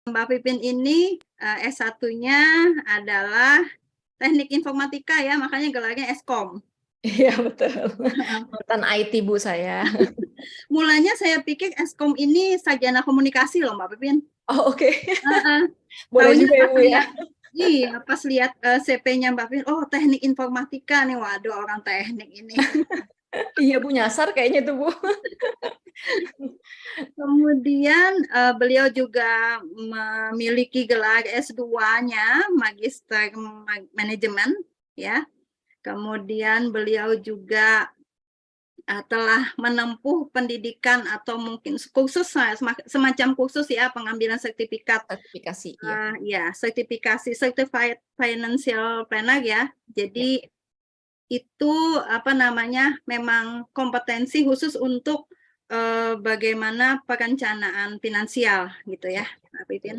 Mbak Pipin ini S1-nya adalah Teknik Informatika ya, makanya gelarnya Eskom. Iya betul, mantan IT Bu saya. Mulanya saya pikir Eskom ini sarjana komunikasi loh Mbak Pipin. Oh oke, boleh Taunya juga ya pas Bu ya. lihat, iya pas lihat CP-nya Mbak Pipin, oh Teknik Informatika nih, waduh orang teknik ini. Iya Bu, nyasar kayaknya tuh Bu. Kemudian beliau juga memiliki gelar S2-nya Magister Manajemen ya. Kemudian beliau juga telah menempuh pendidikan atau mungkin kursus semacam kursus ya, pengambilan sertifikat Sertifikasi ya, sertifikasi Certified Financial Planner ya. Jadi itu apa namanya, memang kompetensi khusus untuk bagaimana perencanaan finansial gitu ya, Mbak Pipin.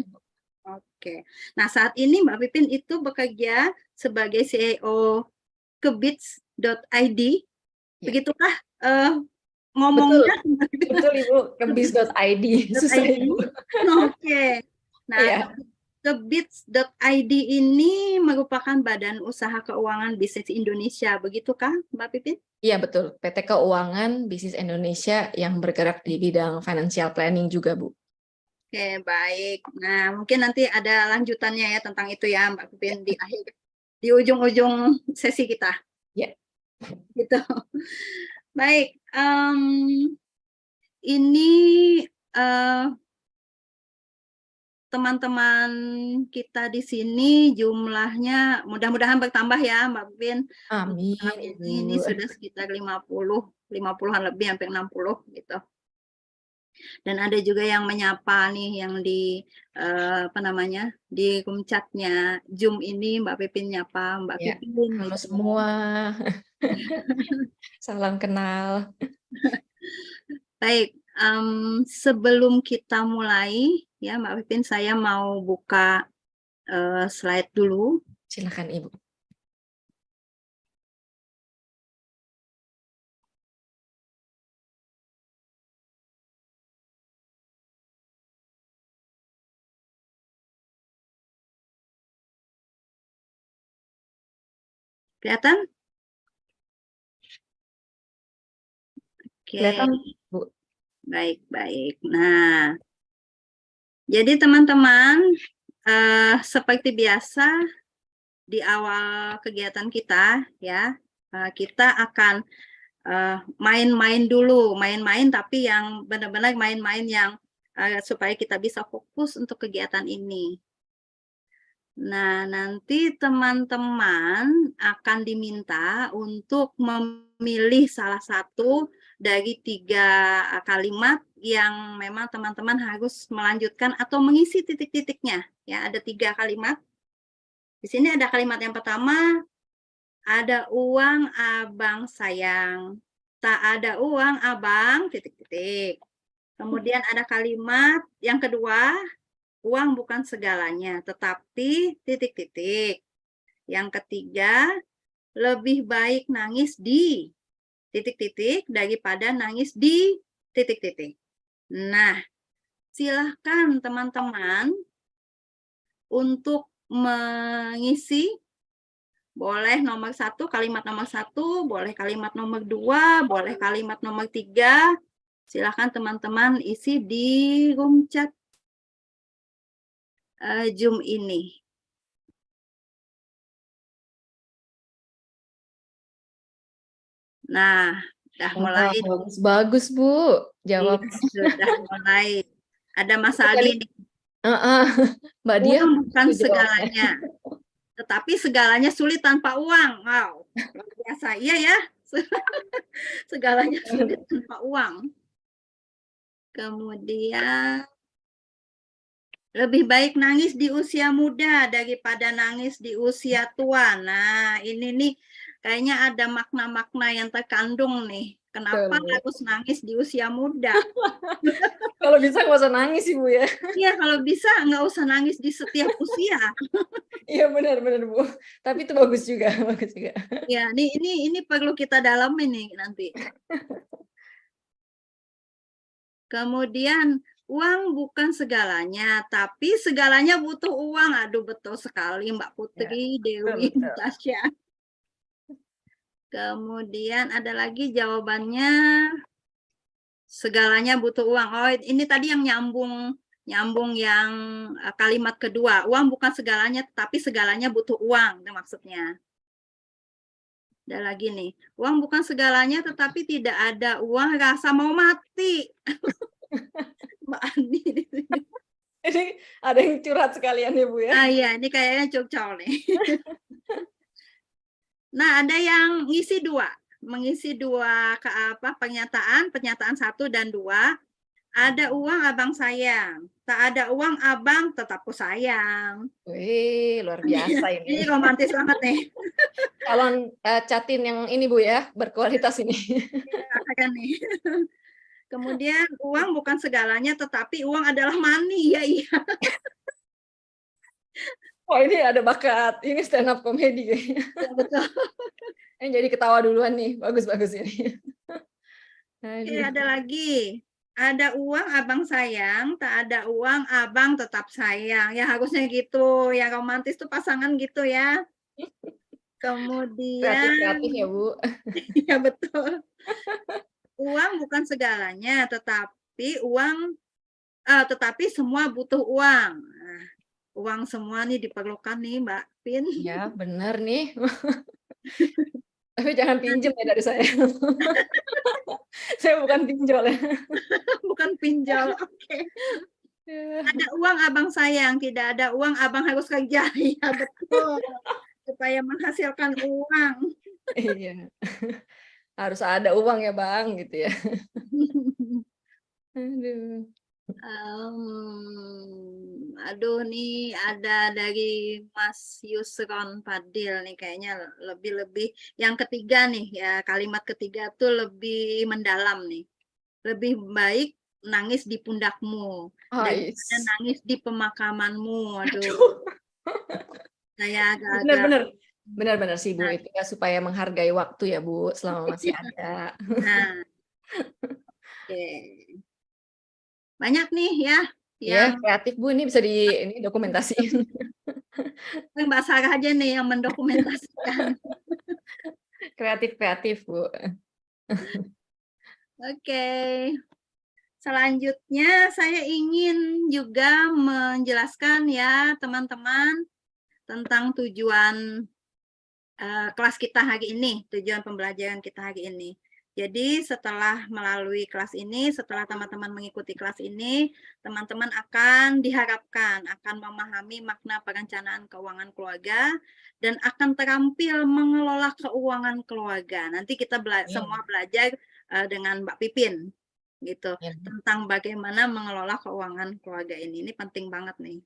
Oke. Nah, saat ini Mbak Pipin itu bekerja sebagai CEO kebits.id. Begitukah ngomongnya? Betul Ibu, kebis.id. Susah Ibu. Oke. Nah, Iya. kebits.id ini merupakan badan usaha keuangan bisnis Indonesia, begitukah Mbak Pipin? Iya betul, PT Keuangan Bisnis Indonesia yang bergerak di bidang financial planning juga Bu. Oke, baik. Nah, mungkin nanti ada lanjutannya ya tentang itu ya Mbak Pipin di akhir, di ujung-ujung sesi kita. Ya. Gitu. Baik, ini teman-teman kita di sini jumlahnya mudah-mudahan bertambah ya Mbak Pipin. Amin. Ini sudah sekitar 50-an lebih, hampir 60 gitu. Dan ada juga yang menyapa nih yang di apa namanya, di room chat-nya Zoom ini Mbak Pipin nyapa Mbak Pipin. Halo gitu. semua. Salam kenal. Baik, sebelum kita mulai ya Mbak Pipin, saya mau buka slide dulu. Silakan Ibu. Kelihatan? Oke. Kelihatan Bu. Baik. Nah, jadi teman-teman, seperti biasa di awal kegiatan kita ya, kita akan main-main dulu, main-main tapi yang benar-benar main-main yang supaya kita bisa fokus untuk kegiatan ini. Nah, nanti teman-teman akan diminta untuk memilih salah satu dari 3 kalimat yang memang teman-teman harus melanjutkan atau mengisi titik-titiknya. Ya, ada 3 kalimat. Di sini ada kalimat yang pertama, ada uang abang sayang. Tak ada uang abang, titik-titik. Kemudian ada kalimat yang kedua, uang bukan segalanya, tetapi titik-titik. Yang ketiga, lebih baik nangis di titik-titik daripada nangis di titik-titik. Nah, silahkan teman-teman untuk mengisi, boleh nomor 1, kalimat nomor 1, boleh kalimat nomor 2, boleh kalimat nomor 3. Silahkan teman-teman isi di room chat Zoom ini. Nah, udah mulai. Bagus Bu, jawab. Sudah mulai. Ada Mas Aldi nih. Mbak Dia Uang bukan segalanya, tetapi segalanya sulit tanpa uang. Wow, luar biasa. Iya ya, segalanya sulit tanpa uang. Kemudian, lebih baik nangis di usia muda daripada nangis di usia tua. Nah, ini nih kayaknya ada makna-makna yang terkandung nih. Kenapa harus nangis di usia muda? Kalau bisa nggak usah nangis Ibu ya. Iya, kalau bisa nggak usah nangis di setiap usia. Iya benar Bu. Tapi itu bagus juga, bagus juga. Ya, ini perlu kita dalamin nih nanti. Kemudian Uang bukan segalanya, tapi segalanya butuh uang. Aduh, betul sekali Mbak Putri, Dewi, betul. Tasya. Kemudian ada lagi jawabannya, segalanya butuh uang. Oh, ini tadi yang nyambung yang kalimat kedua. Uang bukan segalanya, tapi segalanya butuh uang, itu maksudnya. Ada lagi nih, uang bukan segalanya, tetapi tidak ada uang rasa mau mati. Mbak Andi di sini. Ini ada yang curhat sekalian ya Bu ya. Ah iya, ini kayaknya cocok nih. Nah, ada yang mengisi dua pernyataan 1 dan 2. Ada uang abang sayang, tak ada uang abang tetap ku sayang. Wih, luar biasa ini. Ini romantis banget nih. Tolong catin yang ini Bu ya, berkualitas ini. Kan nih. Kemudian uang bukan segalanya, tetapi uang adalah money. Ya iya. Wah ini ada bakat, ini stand up comedy kayaknya. Ya, betul. Ini jadi ketawa duluan nih, bagus-bagus ini. Oke, ada lagi. Ada uang abang sayang, tak ada uang abang tetap sayang. Ya harusnya gitu. Yang romantis tuh pasangan gitu ya. Kemudian, Kreatif ya Bu. ya betul. Uang bukan segalanya, tetapi semua butuh uang. Nah, uang semua nih diperlukan nih Mbak Pin. Ya benar nih. Tapi jangan pinjem ya dari saya. Saya bukan pinjol ya. Bukan pinjol, oke. Ada uang abang sayang, tidak ada uang abang harus kerja. Ya betul. Supaya menghasilkan uang. Iya. Harus ada uang ya Bang, gitu ya. Aduh. Aduh nih ada dari Mas Yusron Fadil nih kayaknya lebih yang ketiga nih ya, kalimat ketiga tuh lebih mendalam nih. Lebih baik nangis di pundakmu daripada Ais. nangis di pemakamanmu. Aduh, saya agak-agak. Benar sih Bu, itu ya supaya menghargai waktu ya Bu, selama masih ada. Nah, oke. Banyak nih ya Ya, yang kreatif Bu, ini bisa ini dokumentasiin. Mbak Sarah aja nih yang mendokumentasikan. Kreatif Bu. Oke. Selanjutnya saya ingin juga menjelaskan ya teman-teman tentang tujuan kelas kita hari ini, tujuan pembelajaran kita hari ini. Jadi setelah melalui kelas ini, setelah teman-teman mengikuti kelas ini, teman-teman akan diharapkan akan memahami makna perencanaan keuangan keluarga dan akan terampil mengelola keuangan keluarga. Nanti kita semua belajar dengan Mbak Pipin gitu tentang bagaimana mengelola keuangan keluarga ini. Ini penting banget nih.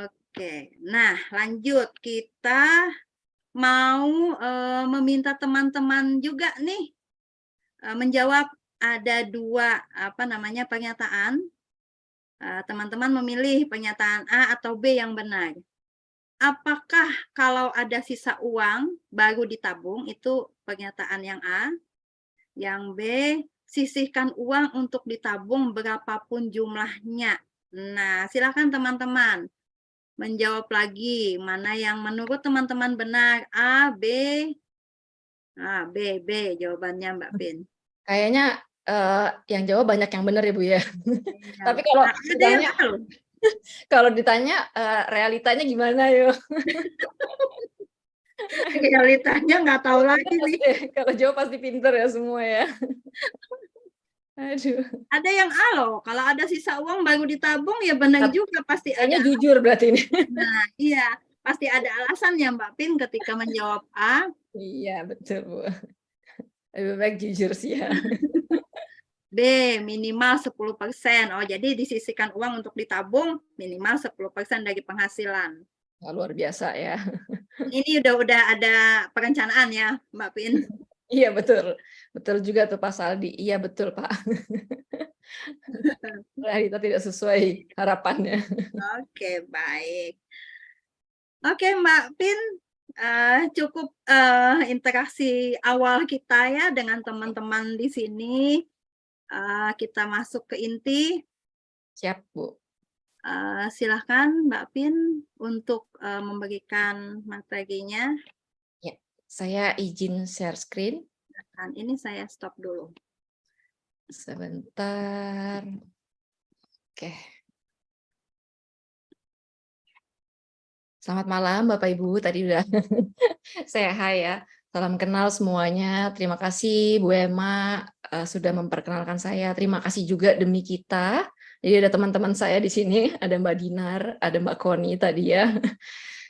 Oke, nah lanjut kita mau meminta teman-teman juga nih menjawab ada dua pernyataan. Teman-teman memilih pernyataan A atau B yang benar. Apakah kalau ada sisa uang baru ditabung, itu pernyataan yang A. Yang B, sisihkan uang untuk ditabung berapapun jumlahnya. Nah, silakan teman-teman menjawab lagi mana yang menurut teman-teman benar, A, B. B jawabannya Mbak Pin. Kayaknya yang jawab banyak yang benar ya Bu ya. Ya, Tapi kalau ditanya realitanya gimana yo? Realitanya nggak tahu lagi nih. Kalau jawab pasti pinter ya semua ya. Aduh. Ada yang A loh, kalau ada sisa uang baru ditabung ya benar juga pasti kayaknya ada. Jujur berarti ini. Nah, iya, pasti ada alasannya Mbak Pin ketika menjawab A. Iya, betul Bu. Lebih baik jujur sih ya. B, minimal 10%. Oh, jadi disisihkan uang untuk ditabung minimal 10% dari penghasilan. Wah, luar biasa ya. Ini udah ada perencanaan ya, Mbak Pin. Iya, betul. Betul juga tuh Pak Saldi. Iya, betul Pak. Realita tidak sesuai harapannya. Oke, baik. Oke, Mbak Pin, cukup interaksi awal kita ya dengan teman-teman di sini. Kita masuk ke inti. Siap, Bu. Silahkan Mbak Pin untuk membagikan materinya. Ya, saya izin share screen. Dan ini saya stop dulu. Sebentar. Oke. Selamat malam Bapak Ibu, tadi udah saya hai ya. Salam kenal semuanya. Terima kasih Bu Emma sudah memperkenalkan saya. Terima kasih juga demi kita. Jadi ada teman-teman saya di sini, ada Mbak Dinar, ada Mbak Koni tadi ya.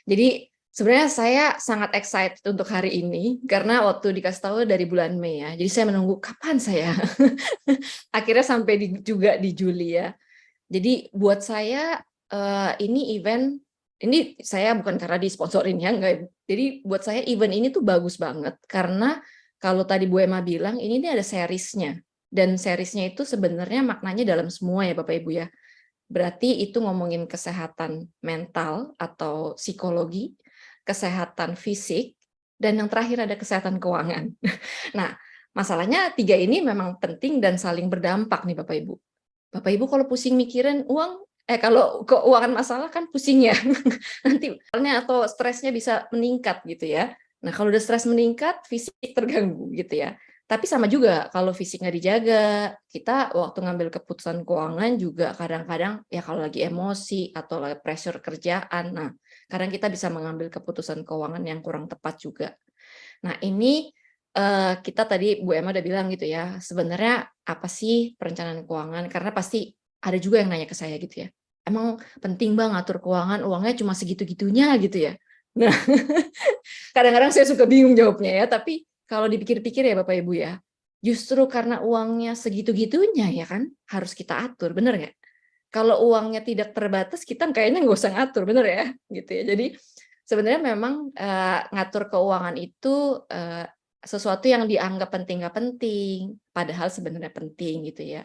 Jadi sebenarnya saya sangat excited untuk hari ini karena waktu dikasih tahu dari bulan Mei ya. Jadi saya menunggu kapan saya. Akhirnya sampai juga di Juli ya. Jadi buat saya ini event, ini saya bukan karena disponsorin ya, enggak. Jadi buat saya event ini tuh bagus banget karena kalau tadi Bu Emma bilang ini ada seriesnya, dan seriesnya itu sebenarnya maknanya dalam semua ya Bapak Ibu ya. Berarti itu ngomongin kesehatan mental atau psikologi, kesehatan fisik, dan yang terakhir ada kesehatan keuangan. Nah, masalahnya tiga ini memang penting dan saling berdampak nih Bapak Ibu. Bapak Ibu kalau pusing mikirin uang, kalau keuangan masalah kan pusing ya. Nanti atau stresnya bisa meningkat gitu ya. Nah, kalau udah stres meningkat, fisik terganggu gitu ya. Tapi sama juga kalau fisik nggak dijaga, kita waktu ngambil keputusan keuangan juga kadang-kadang ya kalau lagi emosi atau lagi pressure kerjaan, nah kadang kita bisa mengambil keputusan keuangan yang kurang tepat juga. Nah, ini kita tadi Bu Emma udah bilang gitu ya, sebenarnya apa sih perencanaan keuangan? Karena pasti ada juga yang nanya ke saya gitu ya, "Emang penting Bang ngatur keuangan, uangnya cuma segitu-gitunya," gitu ya. Nah, kadang-kadang saya suka bingung jawabnya ya, tapi kalau dipikir-pikir ya Bapak Ibu ya, justru karena uangnya segitu-gitunya ya kan, harus kita atur, bener nggak? Kalau uangnya tidak terbatas, kita kayaknya nggak usah ngatur, bener ya? Gitu ya. Jadi sebenarnya memang ngatur keuangan itu sesuatu yang dianggap penting nggak penting, padahal sebenarnya penting gitu ya.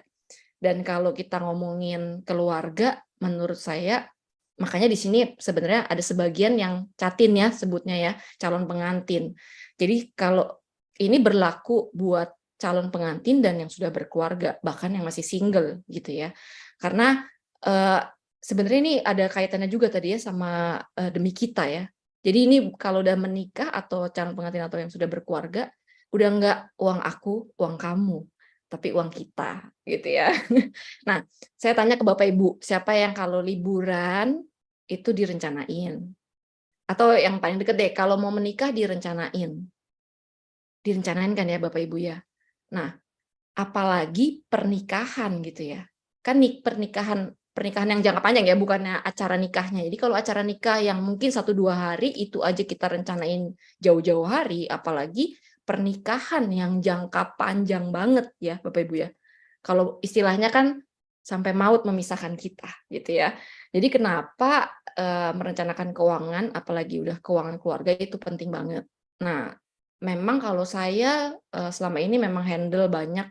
Dan kalau kita ngomongin keluarga, menurut saya, makanya di sini sebenarnya ada sebagian yang catin ya sebutnya ya, calon pengantin. Jadi kalau ini berlaku buat calon pengantin dan yang sudah berkeluarga, bahkan yang masih single gitu ya. Karena sebenarnya ini ada kaitannya juga tadi ya sama demi kita ya. Jadi ini kalau udah menikah atau calon pengantin atau yang sudah berkeluarga, udah nggak uang aku, uang kamu, tapi uang kita gitu ya. Nah, saya tanya ke Bapak Ibu, siapa yang kalau liburan itu direncanain? Atau yang paling deket deh, kalau mau menikah direncanain. Direncanain kan ya Bapak Ibu ya. Nah, apalagi pernikahan gitu ya. Kan pernikahan yang jangka panjang ya, bukannya acara nikahnya. Jadi kalau acara nikah yang mungkin 1-2 hari itu aja kita rencanain jauh-jauh hari, apalagi pernikahan yang jangka panjang banget ya Bapak Ibu ya. Kalau istilahnya kan sampai maut memisahkan kita gitu ya. Jadi kenapa merencanakan keuangan, apalagi udah keuangan keluarga itu penting banget. Nah, memang kalau saya selama ini memang handle banyak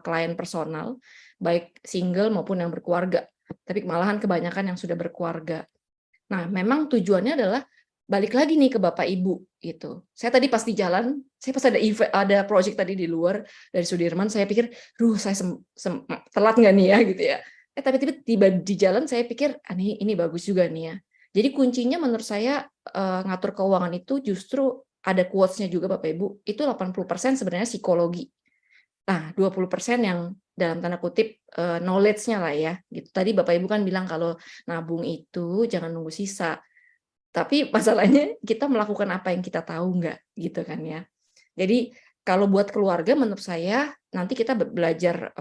klien personal, baik single maupun yang berkeluarga. Tapi malahan kebanyakan yang sudah berkeluarga. Nah, memang tujuannya adalah balik lagi nih ke Bapak Ibu gitu. Saya tadi pas di jalan, saya pas ada project tadi di luar dari Sudirman, saya pikir, saya telat nggak nih ya gitu ya. Tapi tiba di jalan saya pikir, ini bagus juga nih ya. Jadi kuncinya menurut saya ngatur keuangan itu justru ada quotes-nya juga Bapak Ibu, itu 80% sebenarnya psikologi. Nah, 20% yang dalam tanda kutip knowledge-nya lah ya. Gitu. Tadi Bapak Ibu kan bilang kalau nabung itu jangan nunggu sisa. Tapi masalahnya kita melakukan apa yang kita tahu nggak, gitu kan ya. Jadi kalau buat keluarga menurut saya nanti kita belajar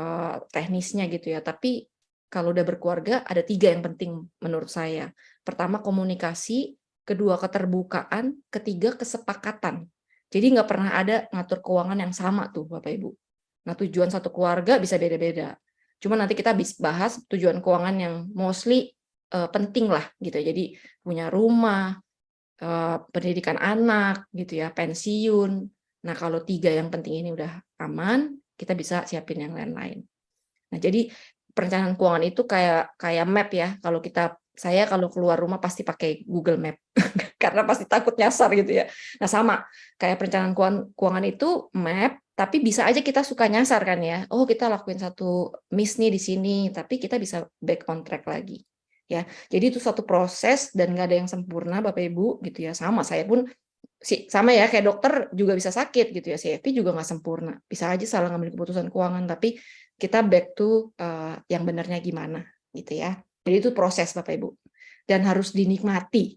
teknisnya gitu ya. Tapi kalau udah berkeluarga ada 3 yang penting menurut saya. Pertama komunikasi, kedua keterbukaan, ketiga kesepakatan. Jadi nggak pernah ada ngatur keuangan yang sama tuh Bapak Ibu. Nah, tujuan satu keluarga bisa beda-beda. Cuma nanti kita bahas tujuan keuangan yang mostly penting lah gitu ya. Jadi punya rumah, pendidikan anak gitu ya, pensiun. Nah, kalau 3 yang penting ini udah aman, kita bisa siapin yang lain-lain. Nah, jadi perencanaan keuangan itu kayak map ya. Saya kalau keluar rumah pasti pakai Google Map karena pasti takut nyasar gitu ya. Nah, sama kayak perencanaan keuangan itu map, Tapi bisa aja kita suka nyasar kan ya. Oh, kita lakuin satu miss nih di sini, tapi kita bisa back on track lagi. Ya. Jadi itu suatu proses dan nggak ada yang sempurna Bapak Ibu gitu ya. Sama saya pun sama ya kayak dokter juga bisa sakit gitu ya. CFP juga nggak sempurna. Bisa aja salah ngambil keputusan keuangan, tapi kita back to yang benarnya gimana gitu ya. Jadi itu proses Bapak Ibu. Dan harus dinikmati.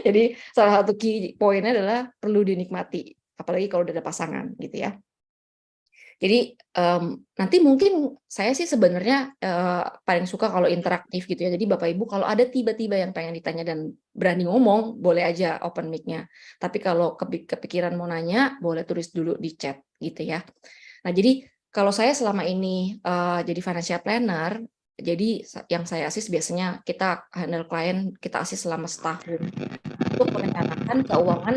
Jadi salah satu key poinnya adalah perlu dinikmati. Apalagi kalau udah ada pasangan gitu ya. Jadi nanti mungkin saya sih sebenarnya paling suka kalau interaktif gitu ya. Jadi Bapak Ibu kalau ada tiba-tiba yang pengen ditanya dan berani ngomong, boleh aja open mic-nya. Tapi kalau kepikiran mau nanya, boleh tulis dulu di chat gitu ya. Nah jadi kalau saya selama ini jadi financial planner, jadi yang saya assist biasanya kita handle klien, kita assist selama setahun untuk merencanakan keuangan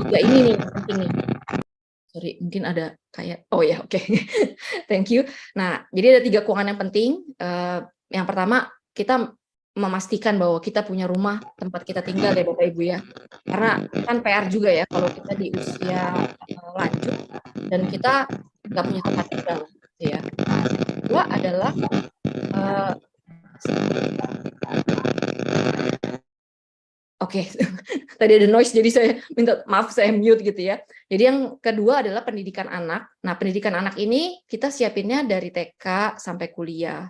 tiga ini nih penting nih. Sorry, mungkin ada kayak, oh ya, oke. Thank you. Nah, jadi ada 3 keuangan yang penting. Yang pertama, kita memastikan bahwa kita punya rumah tempat kita tinggal ya Bapak Ibu ya. Karena kan PR juga ya kalau kita di usia lanjut dan kita nggak punya tempat tinggal gitu ya. Nah, yang kedua adalah Oke, tadi ada noise jadi saya minta maaf saya mute gitu ya. Jadi yang kedua adalah pendidikan anak. Nah, pendidikan anak ini kita siapinnya dari TK sampai kuliah.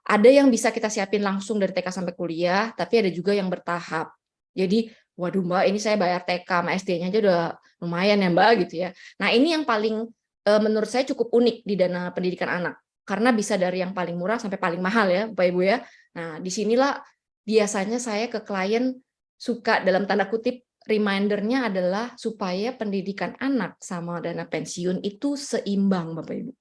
Ada yang bisa kita siapin langsung dari TK sampai kuliah, tapi ada juga yang bertahap. Jadi, waduh Mbak, ini saya bayar TK sama SD-nya aja udah lumayan ya Mbak gitu ya. Nah, ini yang paling menurut saya cukup unik di dana pendidikan anak. Karena bisa dari yang paling murah sampai paling mahal ya, Bapak Ibu ya. Nah, disinilah biasanya saya ke klien suka dalam tanda kutip reminder-nya adalah supaya pendidikan anak sama dana pensiun itu seimbang Bapak Ibu.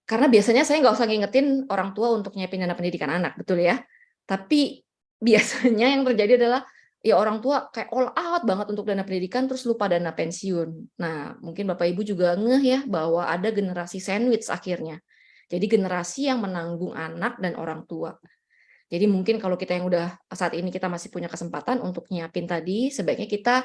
Karena biasanya saya nggak usah ngingetin orang tua untuk nyiapin dana pendidikan anak, betul ya. Tapi biasanya yang terjadi adalah ya orang tua kayak all out banget untuk dana pendidikan terus lupa dana pensiun. Nah, mungkin Bapak Ibu juga ngeh ya bahwa ada generasi sandwich akhirnya. Jadi generasi yang menanggung anak dan orang tua. Jadi mungkin kalau kita yang udah saat ini kita masih punya kesempatan untuk nyiapin tadi, sebaiknya kita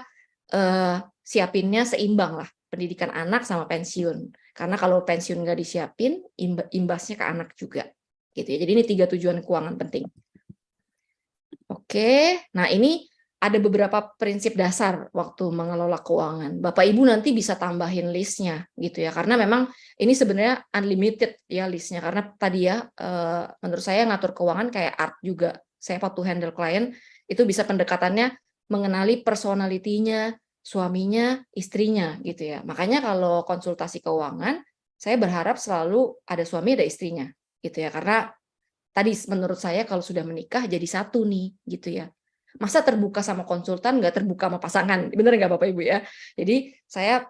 siapinnya seimbang lah, pendidikan anak sama pensiun. Karena kalau pensiun nggak disiapin, imbasnya ke anak juga. Gitu ya. Jadi ini 3 tujuan keuangan penting. Oke, nah ini ada beberapa prinsip dasar waktu mengelola keuangan. Bapak Ibu nanti bisa tambahin listnya gitu ya, karena memang ini sebenarnya unlimited ya listnya. Karena tadi ya menurut saya ngatur keuangan kayak art juga. Saya waktu handle klien itu bisa pendekatannya mengenali personalitinya, suaminya, istrinya gitu ya. Makanya kalau konsultasi keuangan, saya berharap selalu ada suami ada istrinya gitu ya, karena tadi menurut saya kalau sudah menikah jadi satu nih gitu ya. Masa terbuka sama konsultan nggak terbuka sama pasangan, bener nggak Bapak Ibu ya? Jadi saya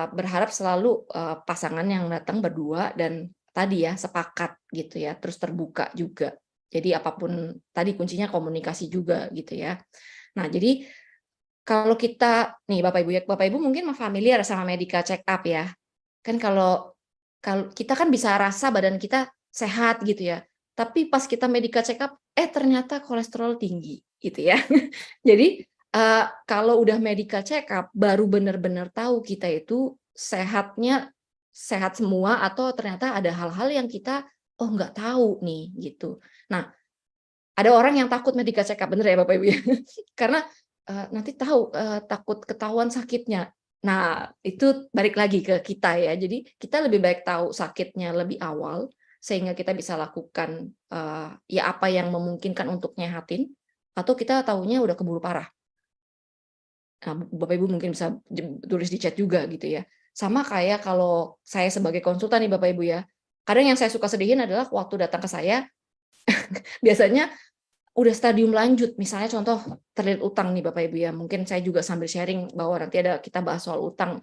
berharap selalu pasangan yang datang berdua dan tadi ya sepakat gitu ya, terus terbuka juga. Jadi apapun tadi kuncinya komunikasi juga gitu ya. Nah jadi kalau kita nih Bapak Ibu ya, Bapak Ibu mungkin familiar sama medical check up ya. Kan kalau kita kan bisa rasa badan kita sehat gitu ya. Tapi pas kita medical check up, ternyata kolesterol tinggi gitu ya. Jadi kalau udah medical check up, baru benar-benar tahu kita itu sehatnya sehat semua atau ternyata ada hal-hal yang kita nggak tahu nih gitu. Nah, ada orang yang takut medical check up, bener ya Bapak Ibu ya? Karena nanti tahu takut ketahuan sakitnya. Nah, itu balik lagi ke kita ya. Jadi kita lebih baik tahu sakitnya lebih awal sehingga kita bisa lakukan ya apa yang memungkinkan untuk nyehatin atau kita tahunya udah keburu parah. Nah, Bapak Ibu mungkin bisa tulis di chat juga gitu ya. Sama kayak kalau saya sebagai konsultan nih Bapak Ibu ya. Kadang yang saya suka sedihin adalah waktu datang ke saya biasanya udah stadium lanjut, misalnya contoh terlilit utang nih Bapak Ibu ya, mungkin saya juga sambil sharing bahwa nanti kita bahas soal utang.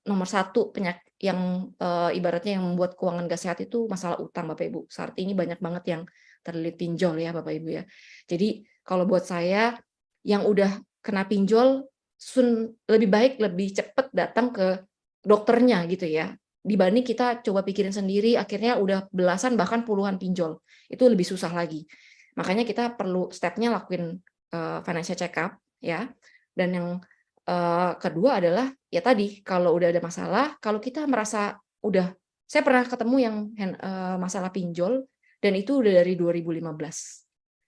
Nomor 1 penyakit yang ibaratnya yang membuat keuangan gak sehat itu masalah utang Bapak Ibu. Saat ini banyak banget yang terlilit pinjol ya Bapak Ibu ya. Jadi kalau buat saya yang udah kena pinjol lebih baik lebih cepat datang ke dokternya gitu ya. Dibanding kita coba pikirin sendiri akhirnya udah belasan bahkan puluhan pinjol. Itu lebih susah lagi. Makanya kita perlu stepnya lakuin financial check up ya. Dan yang kedua adalah ya tadi kalau udah ada masalah, kalau kita merasa saya pernah ketemu yang masalah pinjol dan itu udah dari 2015.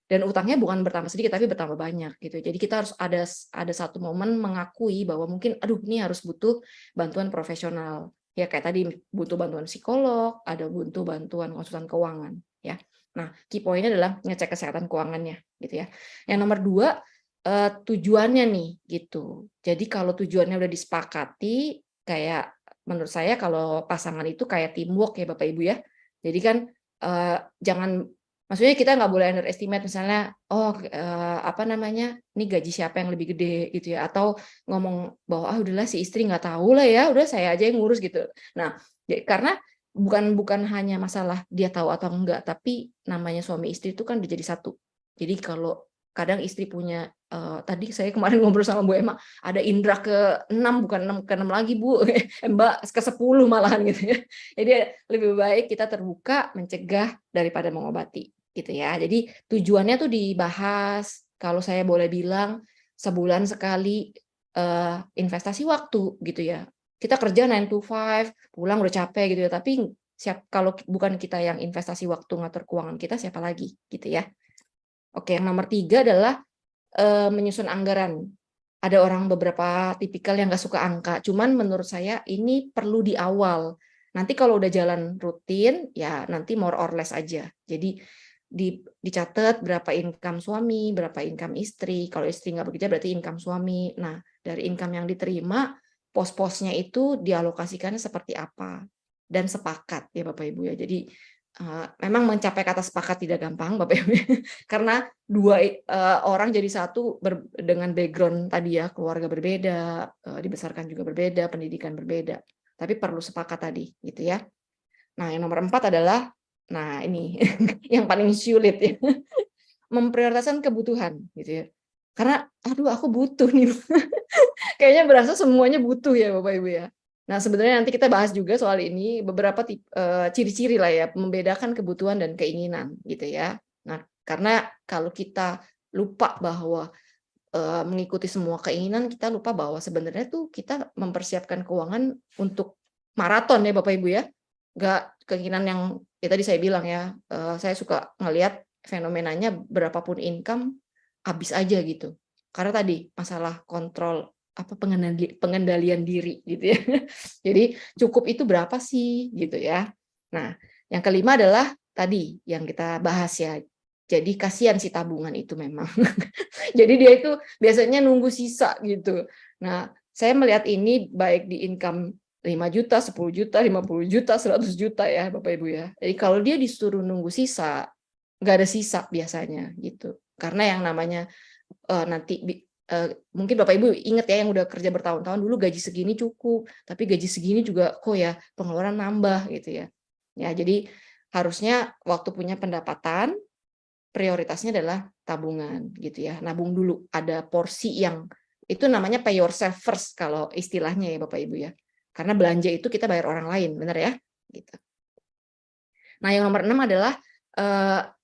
Dan utangnya bukan bertambah sedikit tapi bertambah banyak gitu. Jadi kita harus ada satu momen mengakui bahwa mungkin aduh ini harus butuh bantuan profesional. Ya kayak tadi butuh bantuan psikolog, ada butuh bantuan konsultan keuangan ya. Nah, key point-nya adalah ngecek kesehatan keuangannya gitu ya. Yang nomor 2 tujuannya nih gitu. Jadi kalau tujuannya udah disepakati kayak menurut saya kalau pasangan itu kayak teamwork ya Bapak Ibu ya. Jadi kan jangan maksudnya kita nggak boleh underestimate misalnya, ini gaji siapa yang lebih gede gitu ya, atau ngomong bahwa udahlah si istri nggak tahu lah ya, udah saya aja yang ngurus gitu. Nah, karena bukan hanya masalah dia tahu atau enggak, tapi namanya suami istri itu kan udah jadi satu. Jadi kalau kadang istri punya tadi saya kemarin ngobrol sama Bu Emma, ada indra ke-6 bukan 6 ke-6 lagi Bu, Mbak ke-10 malahan gitu ya. Jadi lebih baik kita terbuka mencegah daripada mengobati gitu ya. Jadi tujuannya tuh dibahas, kalau saya boleh bilang sebulan sekali investasi waktu gitu ya. Kita kerja 9 to 5, pulang udah capek gitu ya, tapi kalau bukan kita yang investasi waktu ngatur keuangan kita, siapa lagi gitu ya. Oke, yang nomor 3 adalah menyusun anggaran. Ada orang beberapa tipikal yang nggak suka angka, cuman menurut saya ini perlu di awal. Nanti kalau udah jalan rutin, ya nanti more or less aja. Jadi dicatat berapa income suami, berapa income istri. Kalau istri nggak bekerja berarti income suami. Nah, dari income yang diterima, pos-posnya itu dialokasikannya seperti apa. Dan sepakat ya Bapak Ibu ya. Jadi memang mencapai kata sepakat tidak gampang Bapak Ibu. Karena dua orang jadi satu dengan background tadi ya, keluarga berbeda, dibesarkan juga berbeda, pendidikan berbeda. Tapi perlu sepakat tadi gitu ya. Nah, yang nomor 4 adalah ini yang paling sulit ya. Memprioritaskan kebutuhan gitu ya. Karena aku butuh nih. Kayaknya berasa semuanya butuh ya Bapak Ibu ya. Nah, sebenarnya nanti kita bahas juga soal ini beberapa ciri-ciri lah ya, membedakan kebutuhan dan keinginan gitu ya. Nah, karena kalau kita lupa bahwa mengikuti semua keinginan, kita lupa bahwa sebenarnya tuh kita mempersiapkan keuangan untuk maraton ya Bapak Ibu ya. Nggak keinginan yang ya tadi saya bilang ya, saya suka ngelihat fenomenanya berapapun income habis aja gitu. Karena tadi masalah kontrol pengendalian diri gitu ya. Jadi cukup itu berapa sih gitu ya. Nah, yang kelima adalah tadi yang kita bahas ya. Jadi kasihan si tabungan itu memang. Jadi dia itu biasanya nunggu sisa gitu. Nah, saya melihat ini baik di income 5 juta, 10 juta, 50 juta, 100 juta ya Bapak Ibu ya. Jadi kalau dia disuruh nunggu sisa, nggak ada sisa biasanya gitu. Karena yang namanya nanti mungkin Bapak Ibu ingat ya yang udah kerja bertahun-tahun dulu gaji segini cukup, tapi gaji segini juga kok ya pengeluaran nambah gitu ya. Ya, jadi harusnya waktu punya pendapatan prioritasnya adalah tabungan gitu ya. Nabung dulu, ada porsi yang itu namanya pay yourself first kalau istilahnya ya Bapak Ibu ya. Karena belanja itu kita bayar orang lain, benar ya? Gitu. Nah, yang nomor 6 adalah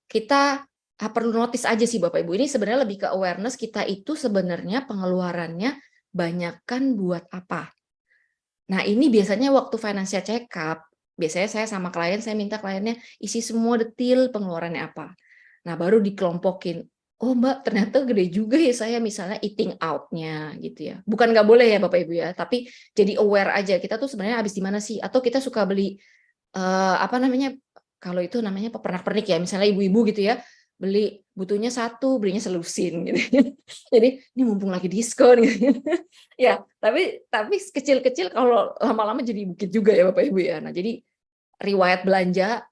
kita perlu notice aja sih Bapak Ibu. Ini sebenarnya lebih ke awareness kita itu sebenarnya pengeluarannya banyakkan buat apa. Nah, ini biasanya waktu financial check up, biasanya saya sama klien, saya minta kliennya isi semua detail pengeluarannya apa. Nah, baru dikelompokin. Oh Mbak, ternyata gede juga ya saya misalnya eating out-nya gitu ya. Bukan nggak boleh ya Bapak Ibu ya, tapi jadi aware aja. Kita tuh sebenarnya habis di mana sih? Atau kita suka beli kalau itu namanya pernak-pernik ya, misalnya ibu-ibu gitu ya, beli butuhnya satu, belinya selusin gitu. Jadi ini mumpung lagi diskon gitu. Ya, tapi kecil-kecil kalau lama-lama jadi bukit juga ya Bapak Ibu ya. Nah, jadi riwayat belanja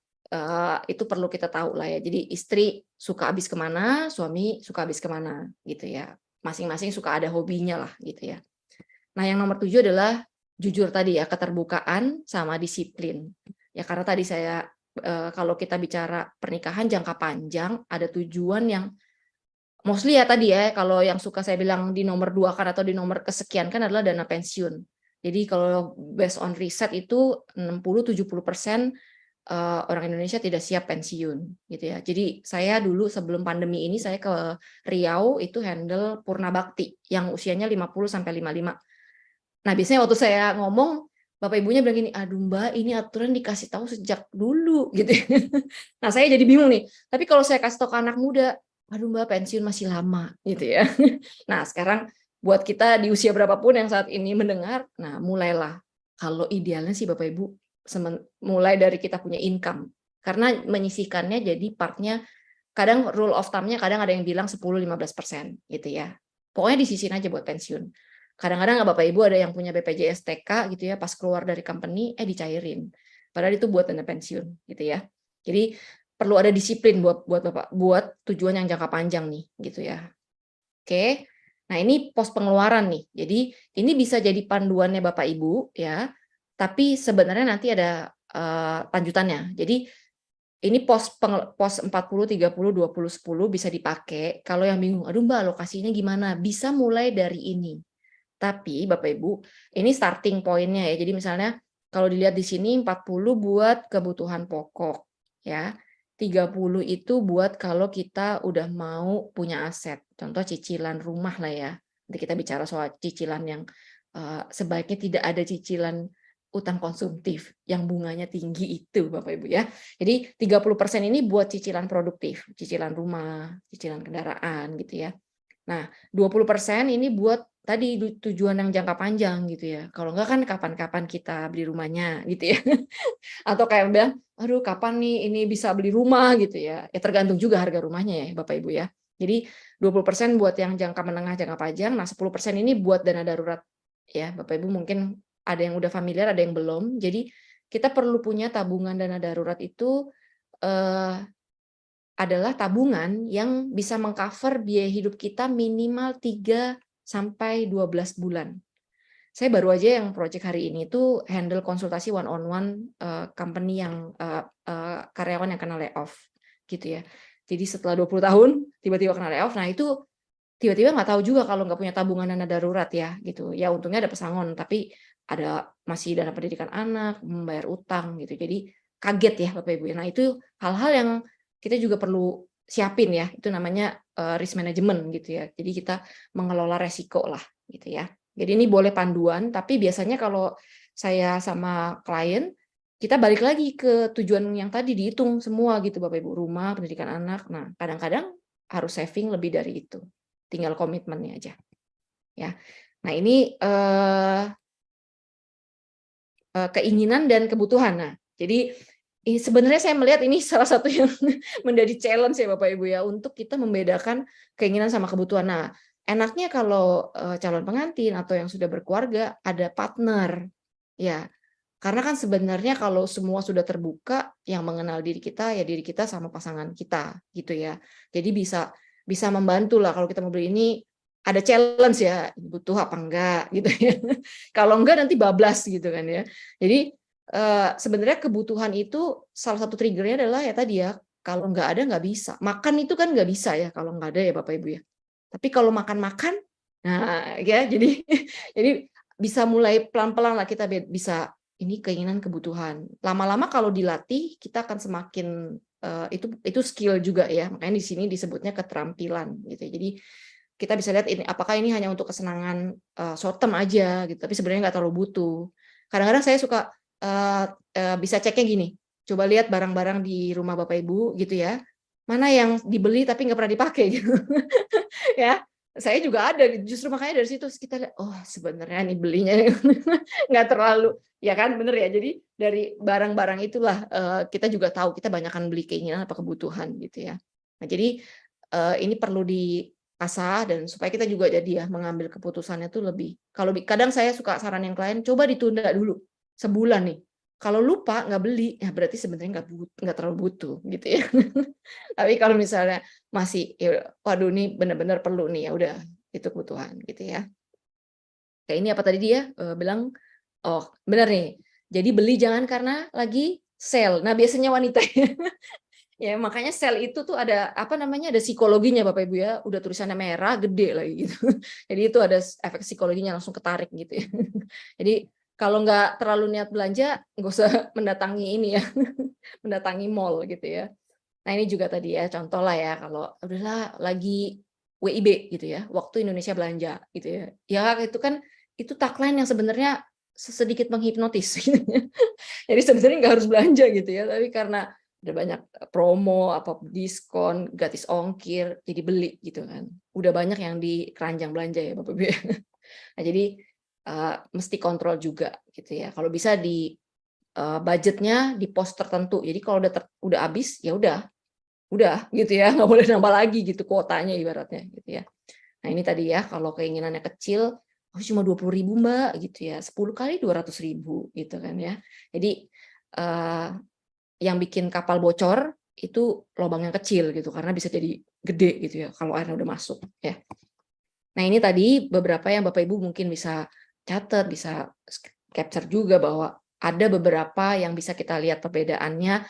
itu perlu kita tahu lah ya. Jadi istri suka habis kemana, suami suka habis kemana gitu ya. Masing-masing suka ada hobinya lah gitu ya. Nah, yang nomor 7 adalah jujur tadi ya, keterbukaan sama disiplin. Ya karena tadi saya kalau kita bicara pernikahan jangka panjang, ada tujuan yang mostly ya tadi ya, kalau yang suka saya bilang di nomor 2 kan atau di nomor kesekian kan adalah dana pensiun. Jadi kalau based on riset itu 60-70% orang Indonesia tidak siap pensiun gitu ya. Jadi saya dulu sebelum pandemi ini saya ke Riau itu handle Purna Bakti yang usianya 50 sampai 55. Nah, biasanya waktu saya ngomong Bapak Ibunya bilang gini, "Aduh Mbak, ini aturan dikasih tahu sejak dulu," gitu ya. Nah, saya jadi bingung nih. Tapi kalau saya kasih tahu ke anak muda, "Aduh Mbak, pensiun masih lama," gitu ya. Nah, sekarang buat kita di usia berapapun yang saat ini mendengar, nah mulailah. Kalau idealnya sih Bapak Ibu mulai dari kita punya income. Karena menyisihkannya jadi partnya kadang rule of thumb-nya kadang ada yang bilang 10-15% gitu ya. Pokoknya disisihin aja buat pensiun. Kadang-kadang Bapak Ibu ada yang punya BPJS TK gitu ya, pas keluar dari company dicairin. Padahal itu buat dana pensiun gitu ya. Jadi perlu ada disiplin buat Bapak buat tujuan yang jangka panjang nih gitu ya. Oke. Nah, ini pos pengeluaran nih. Jadi ini bisa jadi panduannya Bapak Ibu ya. Tapi sebenarnya nanti ada lanjutannya. Jadi ini pos 40 30 20 10 bisa dipakai. Kalau yang bingung, aduh Mbak, alokasinya gimana? Bisa mulai dari ini. Tapi Bapak Ibu, ini starting point-nya ya. Jadi misalnya kalau dilihat di sini 40 buat kebutuhan pokok ya. 30 itu buat kalau kita udah mau punya aset. Contoh cicilan rumah lah ya. Nanti kita bicara soal cicilan yang sebaiknya tidak ada cicilan utang konsumtif yang bunganya tinggi itu Bapak Ibu ya. Jadi 30% ini buat cicilan produktif, cicilan rumah, cicilan kendaraan gitu ya. Nah, 20% ini buat tadi tujuan yang jangka panjang gitu ya. Kalau enggak kan kapan-kapan kita beli rumahnya gitu ya. Atau kayak bilang, aduh kapan nih ini bisa beli rumah gitu ya. Ya tergantung juga harga rumahnya ya Bapak Ibu ya. Jadi 20% buat yang jangka menengah, jangka panjang. Nah 10% ini buat dana darurat ya. Bapak Ibu mungkin ada yang udah familiar, ada yang belum. Jadi kita perlu punya tabungan dana darurat itu eh, adalah tabungan yang bisa mengcover biaya hidup kita minimal 3 sampai 12 bulan. Saya baru aja yang project hari ini itu handle konsultasi one on one company yang karyawan yang kena layoff gitu ya. Jadi setelah 20 tahun tiba-tiba kena layoff, nah itu tiba-tiba nggak tahu juga kalau nggak punya tabungan dana darurat ya gitu. Ya untungnya ada pesangon, tapi ada masih dana pendidikan anak, membayar utang gitu. Jadi kaget ya Bapak Ibu. Nah itu hal-hal yang kita juga perlu siapin ya. Itu namanya risk management gitu ya. Jadi kita mengelola resiko lah gitu ya. Jadi ini boleh panduan, tapi biasanya kalau saya sama klien, kita balik lagi ke tujuan yang tadi dihitung semua gitu Bapak Ibu, rumah, pendidikan anak. Nah, kadang-kadang harus saving lebih dari itu. Tinggal komitmennya aja. Ya. Nah, ini keinginan dan kebutuhan. Nah, jadi sebenarnya saya melihat ini salah satu yang menjadi challenge ya Bapak Ibu ya untuk kita membedakan keinginan sama kebutuhan. Nah, enaknya kalau calon pengantin atau yang sudah berkeluarga ada partner. Ya. Karena kan sebenarnya kalau semua sudah terbuka, yang mengenal diri kita ya diri kita sama pasangan kita gitu ya. Jadi bisa membantu lah kalau kita mau beli ini ada challenge ya, butuh apa enggak gitu ya. Kalau enggak nanti bablas gitu kan ya. Jadi sebenarnya kebutuhan itu salah satu triggernya adalah ya tadi ya, kalau nggak ada nggak bisa. Makan itu kan nggak bisa ya kalau nggak ada ya Bapak Ibu ya. Tapi kalau makan-makan, nah ya jadi jadi bisa mulai pelan-pelan lah kita bisa ini keinginan kebutuhan. Lama-lama kalau dilatih kita akan semakin itu skill juga ya. Makanya di sini disebutnya keterampilan gitu. Jadi kita bisa lihat ini apakah ini hanya untuk kesenangan short term aja gitu. Tapi sebenarnya nggak terlalu butuh. Kadang-kadang saya suka bisa ceknya gini. Coba lihat barang-barang di rumah Bapak Ibu gitu ya. Mana yang dibeli tapi nggak pernah dipakai gitu. Ya, saya juga ada justru makanya dari situ kita lihat oh sebenarnya nih belinya nggak terlalu ya kan bener ya jadi dari barang-barang itulah kita juga tahu kita banyakkan beli keinginan apa kebutuhan gitu ya. Nah jadi ini perlu diasah dan supaya kita juga jadi ya mengambil keputusannya tuh lebih kalau kadang saya suka saranin klien coba ditunda dulu sebulan nih. Kalau lupa nggak beli, ya berarti sebenarnya nggak terlalu butuh gitu ya. Tapi kalau misalnya masih, ya, waduh ini benar-benar perlu nih ya udah itu kebutuhan gitu ya. Kayak ini apa tadi dia bilang, oh benar nih. Jadi beli jangan karena lagi sale. Nah biasanya wanita ya makanya sale itu tuh ada apa namanya ada psikologinya Bapak Ibu ya. Udah tulisannya merah gede lagi gitu. Jadi itu ada efek psikologinya langsung ketarik gitu ya. Jadi Kalau nggak terlalu niat belanja, nggak usah mendatangi ini ya, mendatangi mall gitu ya. Nah ini juga tadi ya contoh lah ya, kalau udahlah lagi WIB gitu ya, waktu Indonesia belanja gitu ya. Ya itu kan itu tagline yang sebenarnya sedikit menghipnotis gitu ya. Jadi sebenarnya nggak harus belanja gitu ya, tapi karena udah banyak promo, apa diskon, gratis ongkir, jadi beli gitu kan. Udah banyak yang di keranjang belanja ya Bapak Ibu ya. Nah jadi mesti kontrol juga gitu ya. Kalau bisa di budgetnya di pos tertentu. Jadi kalau udah habis ya udah gitu ya, nggak boleh nambah lagi gitu kuotanya ibaratnya gitu ya. Nah ini tadi ya kalau keinginannya kecil, oh cuma 20.000 Mbak gitu ya, 10 kali 200.000 gitu kan ya. Jadi yang bikin kapal bocor itu lubang yang kecil gitu karena bisa jadi gede gitu ya kalau airnya udah masuk ya. Nah ini tadi beberapa yang Bapak Ibu mungkin bisa catat, bisa capture juga bahwa ada beberapa yang bisa kita lihat perbedaannya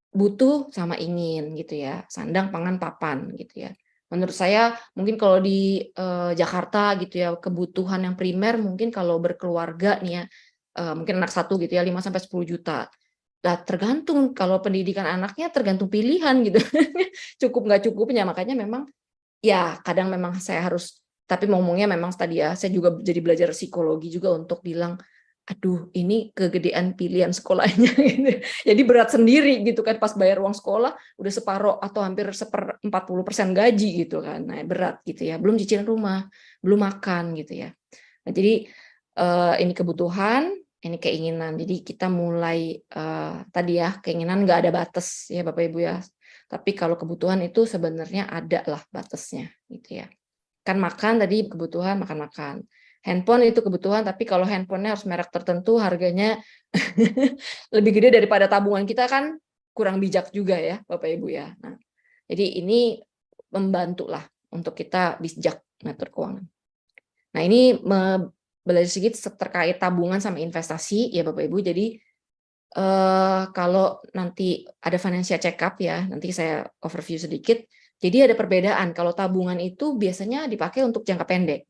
butuh sama ingin gitu ya, sandang, pangan, papan gitu ya. Menurut saya mungkin kalau di Jakarta gitu ya, kebutuhan yang primer mungkin kalau berkeluarga nih ya, mungkin anak satu gitu ya 5-10 juta. Nah, tergantung kalau pendidikan anaknya tergantung pilihan gitu. Cukup nggak cukupnya, makanya memang ya kadang memang saya harus, tapi ngomongnya memang tadi ya, saya juga jadi belajar psikologi juga untuk bilang, aduh ini kegedean pilihan sekolahnya gitu. Jadi berat sendiri gitu kan pas bayar uang sekolah udah separoh atau hampir 40% gaji gitu kan. Nah, berat gitu ya. Belum cicilan rumah, belum makan gitu ya. Nah, jadi ini kebutuhan, ini keinginan. Jadi kita mulai tadi ya, keinginan nggak ada batas ya Bapak Ibu ya. Tapi kalau kebutuhan itu sebenarnya ada lah batasnya gitu ya. Kan makan tadi kebutuhan makan-makan. Handphone itu kebutuhan, tapi kalau handphonenya harus merek tertentu harganya lebih gede daripada tabungan kita kan kurang bijak juga ya Bapak Ibu ya. Nah, jadi ini membantu lah untuk kita bijak ngatur keuangan. Nah ini belajar sedikit terkait tabungan sama investasi ya Bapak Ibu. Jadi kalau nanti ada financial check up ya, nanti saya overview sedikit. Jadi ada perbedaan, kalau tabungan itu biasanya dipakai untuk jangka pendek,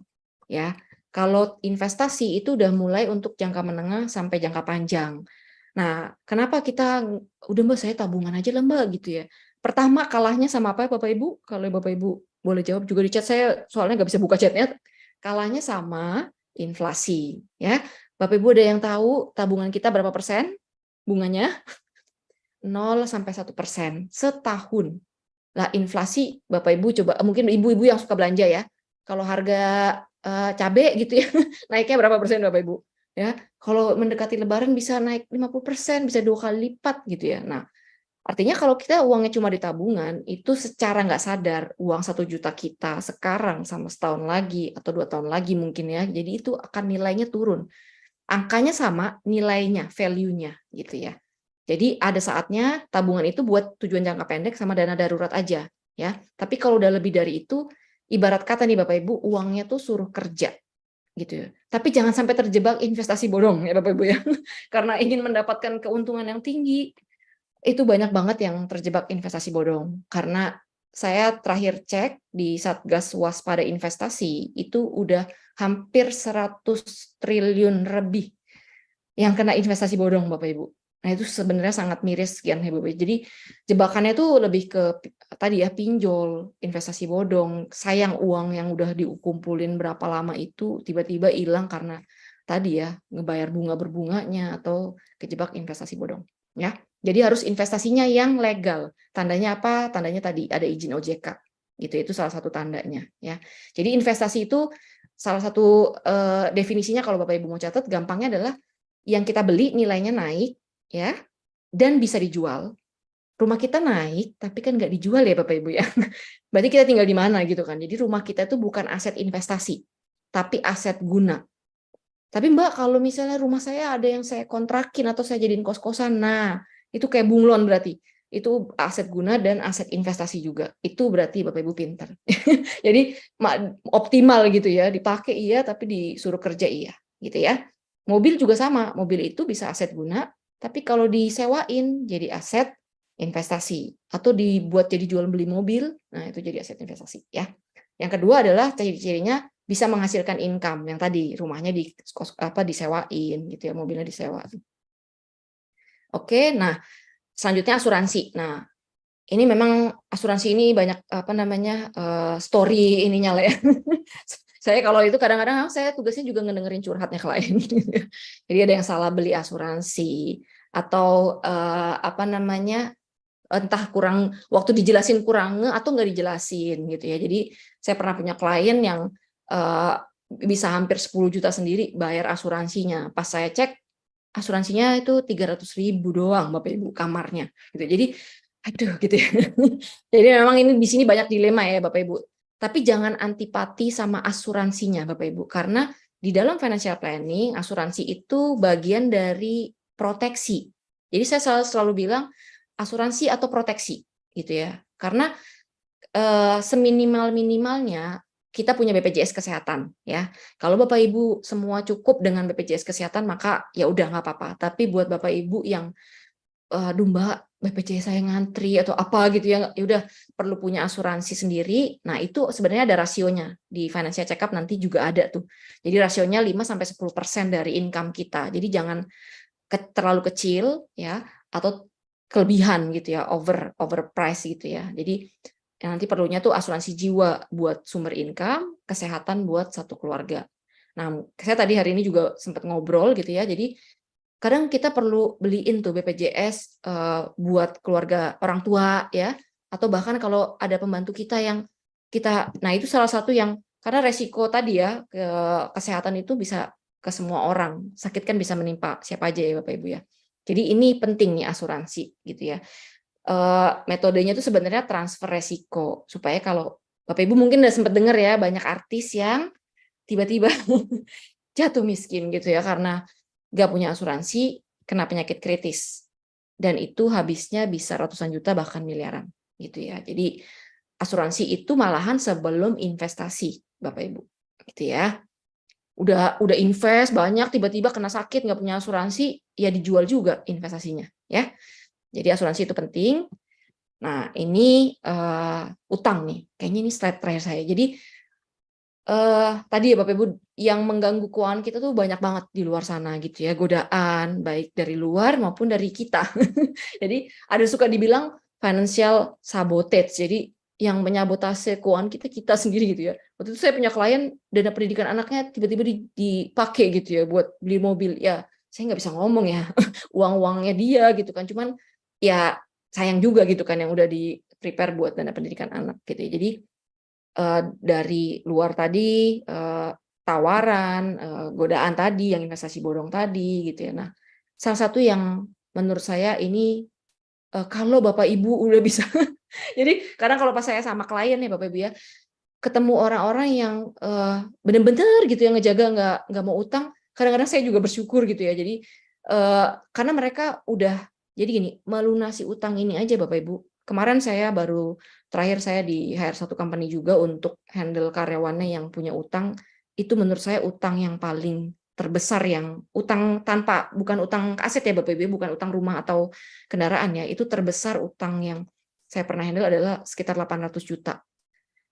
ya. Kalau investasi itu udah mulai untuk jangka menengah sampai jangka panjang. Nah, kenapa kita, udah Mbak saya tabungan aja lah Mbak gitu ya. Pertama kalahnya sama apa ya Bapak Ibu? Kalau Bapak Ibu boleh jawab juga di chat, saya soalnya nggak bisa buka chatnya. Kalahnya sama inflasi, ya. Bapak Ibu ada yang tahu tabungan kita berapa persen? Bunganya 0-1% setahun. Lah inflasi Bapak Ibu coba mungkin ibu-ibu yang suka belanja ya. Kalau harga cabai gitu ya, naiknya berapa persen Bapak Ibu? Ya, kalau mendekati lebaran bisa naik 50%, bisa 2 kali lipat gitu ya. Nah, artinya kalau kita uangnya cuma di tabungan, itu secara nggak sadar uang 1 juta kita sekarang sama setahun lagi atau 2 tahun lagi mungkin ya. Jadi itu akan nilainya turun. Angkanya sama, nilainya, value-nya gitu ya. Jadi ada saatnya tabungan itu buat tujuan jangka pendek sama dana darurat aja ya. Tapi kalau udah lebih dari itu, ibarat kata nih Bapak Ibu, uangnya tuh suruh kerja gitu ya. Tapi jangan sampai terjebak investasi bodong ya Bapak Ibu ya. Karena ingin mendapatkan keuntungan yang tinggi, itu banyak banget yang terjebak investasi bodong. Karena saya terakhir cek di Satgas Waspada Investasi itu udah hampir 100 triliun lebih yang kena investasi bodong Bapak Ibu. Nah itu sebenarnya sangat miris sekian Bapak Ibu. Jadi jebakannya itu lebih ke tadi ya pinjol, investasi bodong, sayang uang yang udah dikumpulin berapa lama itu tiba-tiba hilang karena tadi ya ngebayar bunga berbunganya atau kejebak investasi bodong ya. Jadi harus investasinya yang legal. Tandanya apa? Tandanya tadi ada izin OJK. Gitu, itu salah satu tandanya ya. Jadi investasi itu salah satu definisinya kalau Bapak Ibu mau catat gampangnya adalah yang kita beli nilainya naik ya dan bisa dijual. Rumah kita naik tapi kan nggak dijual ya Bapak Ibu ya. Berarti kita tinggal di mana gitu kan. Jadi rumah kita itu bukan aset investasi tapi aset guna. Tapi Mbak kalau misalnya rumah saya ada yang saya kontrakin atau saya jadiin kos-kosan, nah itu kayak bunglon berarti. Itu aset guna dan aset investasi juga. Itu berarti Bapak Ibu pintar. Jadi optimal gitu ya, dipakai iya tapi disuruh kerja iya gitu ya. Mobil juga sama, mobil itu bisa aset guna, tapi kalau disewain jadi aset investasi atau dibuat jadi jual beli mobil, nah itu jadi aset investasi ya. Yang kedua adalah ciri-cirinya bisa menghasilkan income yang tadi rumahnya disewain gitu ya, mobilnya disewa. Oke, nah selanjutnya asuransi. Nah, ini memang asuransi ini banyak story ininya lah ya. Saya kalau itu kadang-kadang saya tugasnya juga ngedengerin curhatnya klien. Jadi ada yang salah beli asuransi atau entah kurang waktu dijelasin kurang atau nggak dijelasin gitu ya. Jadi saya pernah punya klien yang bisa hampir 10 juta sendiri bayar asuransinya. Pas saya cek asuransinya itu 300.000 doang Bapak Ibu kamarnya gitu. Jadi aduh gitu ya. Jadi memang ini di sini banyak dilema ya Bapak Ibu. Tapi jangan antipati sama asuransinya Bapak Ibu, karena di dalam financial planning asuransi itu bagian dari proteksi. Jadi saya selalu bilang asuransi atau proteksi gitu ya. Karena seminimal-minimalnya kita punya BPJS kesehatan ya. Kalau Bapak Ibu semua cukup dengan BPJS kesehatan maka ya udah nggak apa-apa. Tapi buat Bapak Ibu yang Mbak BPJS saya ngantri atau apa gitu ya udah perlu punya asuransi sendiri. Nah, itu sebenarnya ada rasionya. Di financial check up nanti juga ada tuh. Jadi rasionya 5-10% dari income kita. Jadi jangan terlalu kecil ya atau kelebihan gitu ya, overprice gitu ya. Jadi nanti perlunya tuh asuransi jiwa buat sumber income, kesehatan buat satu keluarga. Nah, saya tadi hari ini juga sempat ngobrol gitu ya. Jadi kadang kita perlu beliin tuh BPJS buat keluarga orang tua ya, atau bahkan kalau ada pembantu kita yang nah itu salah satu yang karena resiko tadi ya kesehatan itu bisa ke semua orang, sakit kan bisa menimpa siapa aja ya Bapak Ibu ya. Jadi ini penting nih asuransi gitu ya. Metodenya itu sebenarnya transfer resiko supaya kalau Bapak Ibu mungkin udah sempat dengar ya banyak artis yang tiba-tiba jatuh miskin gitu ya karena nggak punya asuransi, kena penyakit kritis. Dan itu habisnya bisa ratusan juta bahkan miliaran gitu ya. Jadi asuransi itu malahan sebelum investasi, Bapak Ibu. Gitu ya. Udah invest banyak tiba-tiba kena sakit nggak punya asuransi, ya dijual juga investasinya ya. Jadi asuransi itu penting. Nah, ini utang nih. Kayaknya ini slide terakhir saya. Jadi tadi ya Bapak Ibu yang mengganggu keuangan kita tuh banyak banget di luar sana gitu ya, godaan baik dari luar maupun dari kita. Jadi ada suka dibilang financial sabotage. Jadi yang menyabotase keuangan kita sendiri gitu ya. Waktu itu saya punya klien dana pendidikan anaknya tiba-tiba dipakai gitu ya buat beli mobil. Ya, saya nggak bisa ngomong ya uang-uangnya dia gitu kan. Cuman ya sayang juga gitu kan yang udah di prepare buat dana pendidikan anak gitu ya. Jadi dari luar tadi tawaran, godaan tadi, yang investasi bodong tadi gitu ya. Nah, salah satu yang menurut saya ini kalau Bapak Ibu udah bisa, jadi kadang kalau pas saya sama klien ya Bapak Ibu ya, ketemu orang-orang yang benar-benar gitu yang ngejaga nggak mau utang, kadang-kadang saya juga bersyukur gitu ya. Jadi karena mereka udah jadi gini, melunasi utang ini aja Bapak Ibu. Kemarin terakhir saya di hire satu company juga untuk handle karyawannya yang punya utang. Itu menurut saya utang yang paling terbesar yang utang bukan utang aset ya Bapak Ibu, bukan utang rumah atau kendaraan ya. Itu terbesar utang yang saya pernah handle adalah sekitar 800 juta.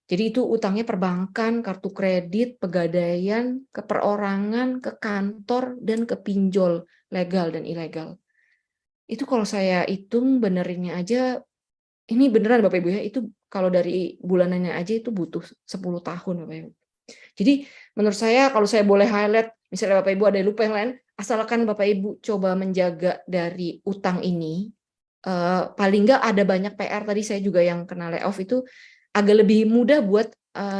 Jadi itu utangnya perbankan, kartu kredit, pegadaian, ke perorangan, ke kantor, dan ke pinjol legal dan ilegal. Itu kalau saya hitung benerinnya aja, ini beneran Bapak Ibu ya, itu kalau dari bulanannya aja itu butuh 10 tahun Bapak Ibu. Jadi menurut saya kalau saya boleh highlight, misalnya Bapak Ibu ada lupa yang lain, asalkan Bapak Ibu coba menjaga dari utang ini, paling nggak ada banyak PR tadi saya juga yang kena layoff itu agak lebih mudah buat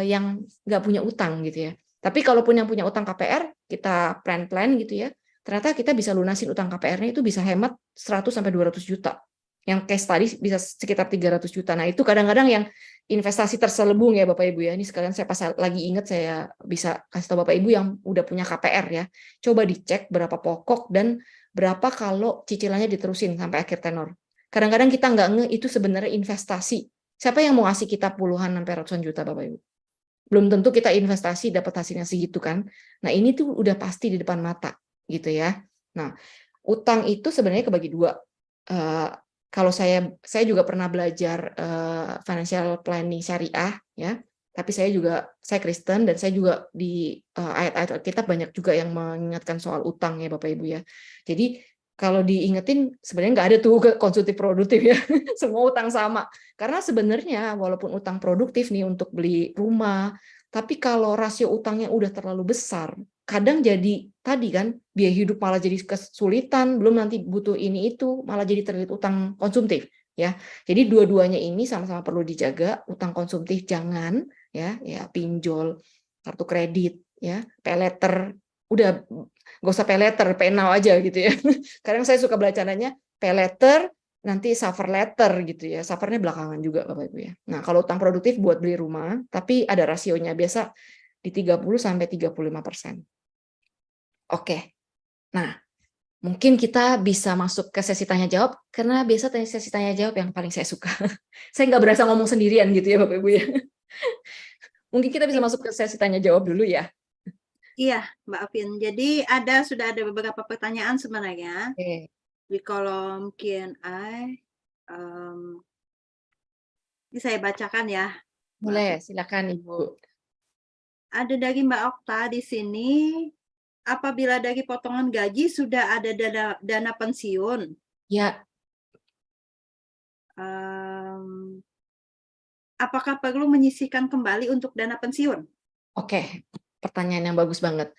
yang nggak punya utang gitu ya. Tapi kalaupun yang punya utang KPR, kita plan gitu ya, ternyata kita bisa lunasin utang KPR-nya itu bisa hemat 100-200 juta. Yang case tadi bisa sekitar 300 juta. Nah itu kadang-kadang yang investasi terselubung ya Bapak Ibu ya. Ini sekalian saya pas lagi ingat saya bisa kasih tahu Bapak Ibu yang udah punya KPR ya. Coba dicek berapa pokok dan berapa kalau cicilannya diterusin sampai akhir tenor. Kadang-kadang kita nggak itu sebenarnya investasi. Siapa yang mau ngasih kita puluhan sampai ratusan juta Bapak Ibu? Belum tentu kita investasi dapat hasilnya segitu kan. Nah ini tuh udah pasti di depan mata gitu ya. Nah utang itu sebenarnya kebagi dua. Kalau saya juga pernah belajar financial planning syariah ya. Tapi saya Kristen dan saya juga di ayat-ayat Alkitab banyak juga yang mengingatkan soal utang ya Bapak Ibu ya. Jadi kalau diingetin sebenarnya nggak ada tuh konsumtif produktif ya. Semua utang sama. Karena sebenarnya walaupun utang produktif nih untuk beli rumah, tapi kalau rasio utangnya udah terlalu besar, kadang jadi tadi kan biaya hidup malah jadi kesulitan, belum nanti butuh ini itu, malah jadi terlilit utang konsumtif ya. Jadi dua-duanya ini sama-sama perlu dijaga. Utang konsumtif jangan ya pinjol, kartu kredit ya, pay letter, udah nggak usah pay letter, pay now aja gitu ya. Kadang saya suka bercandanya pay letter, nanti suffer letter gitu ya. Suffernya belakangan juga Bapak Ibu ya. Nah, kalau utang produktif buat beli rumah, tapi ada rasionya biasa di 30-35%. Oke. Nah, mungkin kita bisa masuk ke sesi tanya jawab karena biasa sesi tanya jawab yang paling saya suka. Saya nggak berasa ngomong sendirian gitu ya Bapak Ibu ya. Mungkin kita bisa masuk ke sesi tanya jawab dulu ya. Iya, Mbak Afin. Jadi sudah ada beberapa pertanyaan sebenarnya Oke. di kolom Q&A. Ini saya bacakan ya, Mbak Boleh, Afin. silakan Ibu. Ada dari Mbak Okta di sini. Apabila dari potongan gaji sudah ada dana pensiun, Ya, apakah perlu menyisihkan kembali untuk dana pensiun? oke. Pertanyaan yang bagus banget.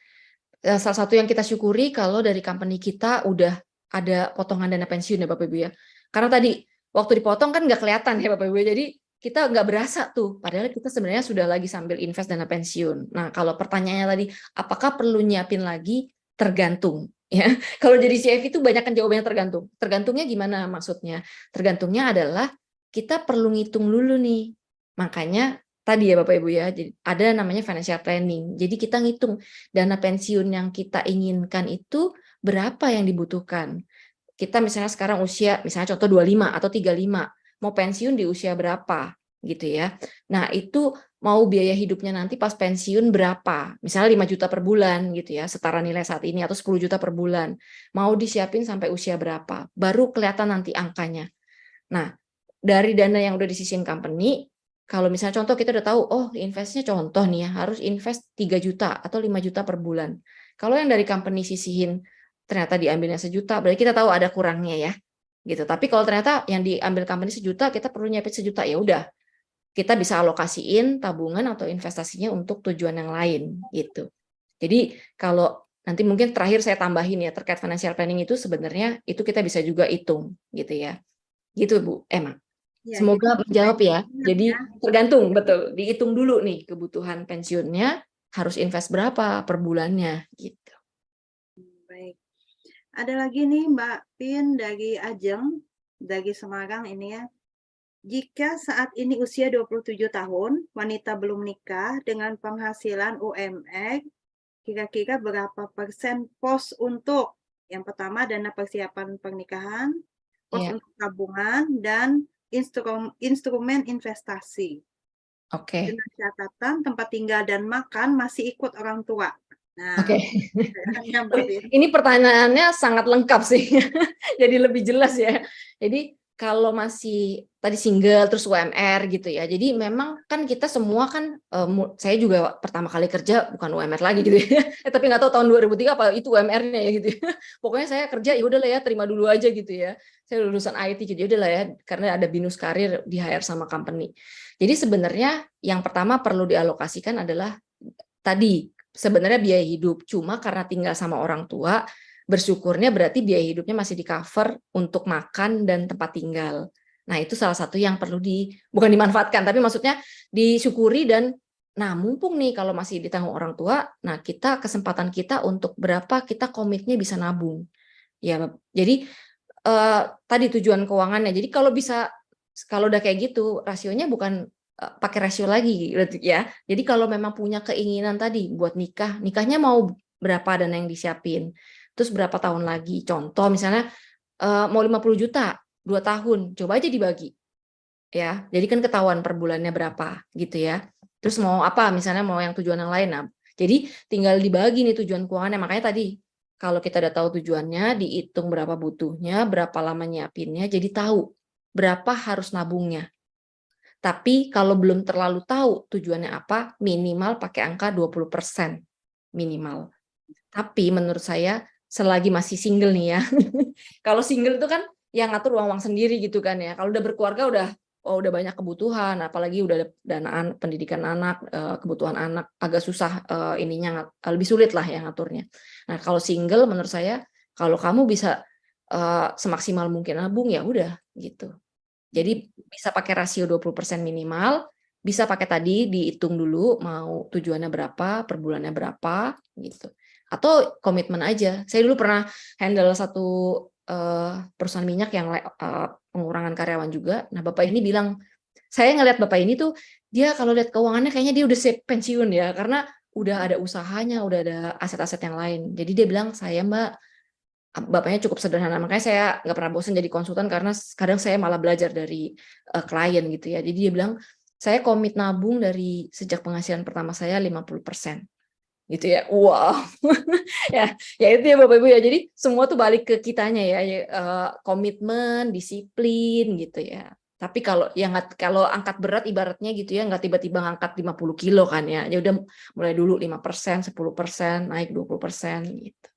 Salah satu yang kita syukuri kalau dari company kita udah ada potongan dana pensiun ya Bapak Ibu ya. Karena tadi waktu dipotong kan nggak kelihatan ya Bapak Ibu. Jadi kita nggak berasa tuh. Padahal kita sebenarnya sudah lagi sambil invest dana pensiun. Nah kalau pertanyaannya tadi, apakah perlu nyiapin lagi? Tergantung. Ya, kalau jadi CFP itu banyak kan jawabannya tergantung. Tergantungnya gimana maksudnya? Tergantungnya adalah kita perlu ngitung dulu nih. Makanya tadi ya Bapak Ibu ya, jadi ada namanya financial planning. Jadi kita ngitung dana pensiun yang kita inginkan itu berapa yang dibutuhkan. Kita misalnya sekarang usia, misalnya contoh 25 atau 35, mau pensiun di usia berapa gitu ya. Nah, itu mau biaya hidupnya nanti pas pensiun berapa. Misalnya 5 juta per bulan gitu ya, setara nilai saat ini atau 10 juta per bulan. Mau disiapin sampai usia berapa. Baru kelihatan nanti angkanya. Nah, dari dana yang udah disisihin company, kalau misalnya contoh kita udah tahu, oh investnya contoh nih ya, harus invest 3 juta atau 5 juta per bulan. Kalau yang dari company sisihin ternyata diambilnya sejuta, berarti kita tahu ada kurangnya ya. Gitu. Tapi kalau ternyata yang diambil company sejuta, kita perlu nyiapin sejuta, ya udah. Kita bisa alokasiin tabungan atau investasinya untuk tujuan yang lain gitu. Jadi kalau nanti mungkin terakhir saya tambahin ya terkait financial planning itu sebenarnya itu kita bisa juga hitung gitu ya. Gitu Bu Emma. Ya, jadi Semoga menjawab ya. Jadi ya. tergantung, betul. Dihitung dulu nih kebutuhan pensiunnya, harus invest berapa per bulannya gitu. Baik. Ada lagi nih Mbak Pin dari Ajeng, dari Semarang ini ya. Jika saat ini usia 27 tahun, wanita belum nikah dengan penghasilan UMR, kira-kira berapa persen pos untuk yang pertama dana persiapan pernikahan, pos Ya, untuk tabungan, dan instrumen investasi. oke. Dengan catatan tempat tinggal dan makan masih ikut orang tua. Nah, Oke. Mbak Pin. Ini pertanyaannya sangat lengkap sih. Jadi lebih jelas ya. Jadi kalau masih tadi single terus UMR gitu ya. Jadi memang kan kita semua kan saya juga pertama kali kerja bukan UMR lagi gitu ya. Tapi nggak tahu tahun 2003 apa itu UMR-nya ya gitu ya. Pokoknya saya kerja ya udahlah ya terima dulu aja gitu ya. Saya lulusan IT jadi udahlah ya karena ada binus karir di hire sama company. Jadi sebenarnya yang pertama perlu dialokasikan adalah tadi sebenarnya biaya hidup, cuma karena tinggal sama orang tua, bersyukurnya berarti biaya hidupnya masih di cover untuk makan dan tempat tinggal. Nah, itu salah satu yang perlu bukan dimanfaatkan, tapi maksudnya disyukuri dan nah mumpung nih kalau masih ditanggung orang tua, nah kita kesempatan kita untuk berapa kita komitnya bisa nabung. Ya, jadi tadi tujuan keuangannya. Jadi kalau bisa kalau udah kayak gitu, rasionya bukan pakai rasio lagi ya. Jadi kalau memang punya keinginan tadi buat nikah, nikahnya mau berapa dana yang disiapin. Terus berapa tahun lagi. Contoh misalnya mau 50 juta 2 tahun, coba aja dibagi. Ya. Jadi kan ketahuan per bulannya berapa gitu ya. Terus mau apa misalnya mau yang tujuan yang lain. Nah, jadi tinggal dibagi nih tujuan keuangannya. Makanya tadi kalau kita udah tahu tujuannya, dihitung berapa butuhnya, berapa lama nyiapinnya, jadi tahu berapa harus nabungnya. Tapi kalau belum terlalu tahu tujuannya apa, minimal pakai angka 20% minimal. Tapi menurut saya selagi masih single nih ya, kalau single itu kan yang ngatur uang-uang sendiri gitu kan ya. Kalau udah berkeluarga udah banyak kebutuhan, apalagi udah ada dana pendidikan anak, kebutuhan anak agak susah ininya lebih sulit lah yang ngaturnya. Nah, kalau single menurut saya kalau kamu bisa semaksimal mungkin nabung ya udah gitu. Jadi bisa pakai rasio 20% minimal, bisa pakai tadi dihitung dulu mau tujuannya berapa, per bulannya berapa gitu. Atau komitmen aja. Saya dulu pernah handle satu perusahaan minyak yang pengurangan karyawan juga. Nah, Bapak ini bilang, saya ngelihat Bapak ini tuh dia kalau lihat keuangannya kayaknya dia udah siap pensiun ya, karena udah ada usahanya, udah ada aset-aset yang lain. Jadi dia bilang, saya Mbak, Bapaknya cukup sederhana, makanya saya nggak pernah bosan jadi konsultan karena kadang saya malah belajar dari klien gitu ya. Jadi dia bilang, saya komit nabung dari sejak penghasilan pertama saya 50%. Gitu ya. Wow. Ya itu ya Bapak Ibu ya. Jadi semua tuh balik ke kitanya ya, komitmen, disiplin gitu ya. Tapi kalau angkat berat ibaratnya gitu ya, nggak tiba-tiba ngangkat 50 kilo kan ya. Ya udah mulai dulu 5%, 10%, naik 20% gitu.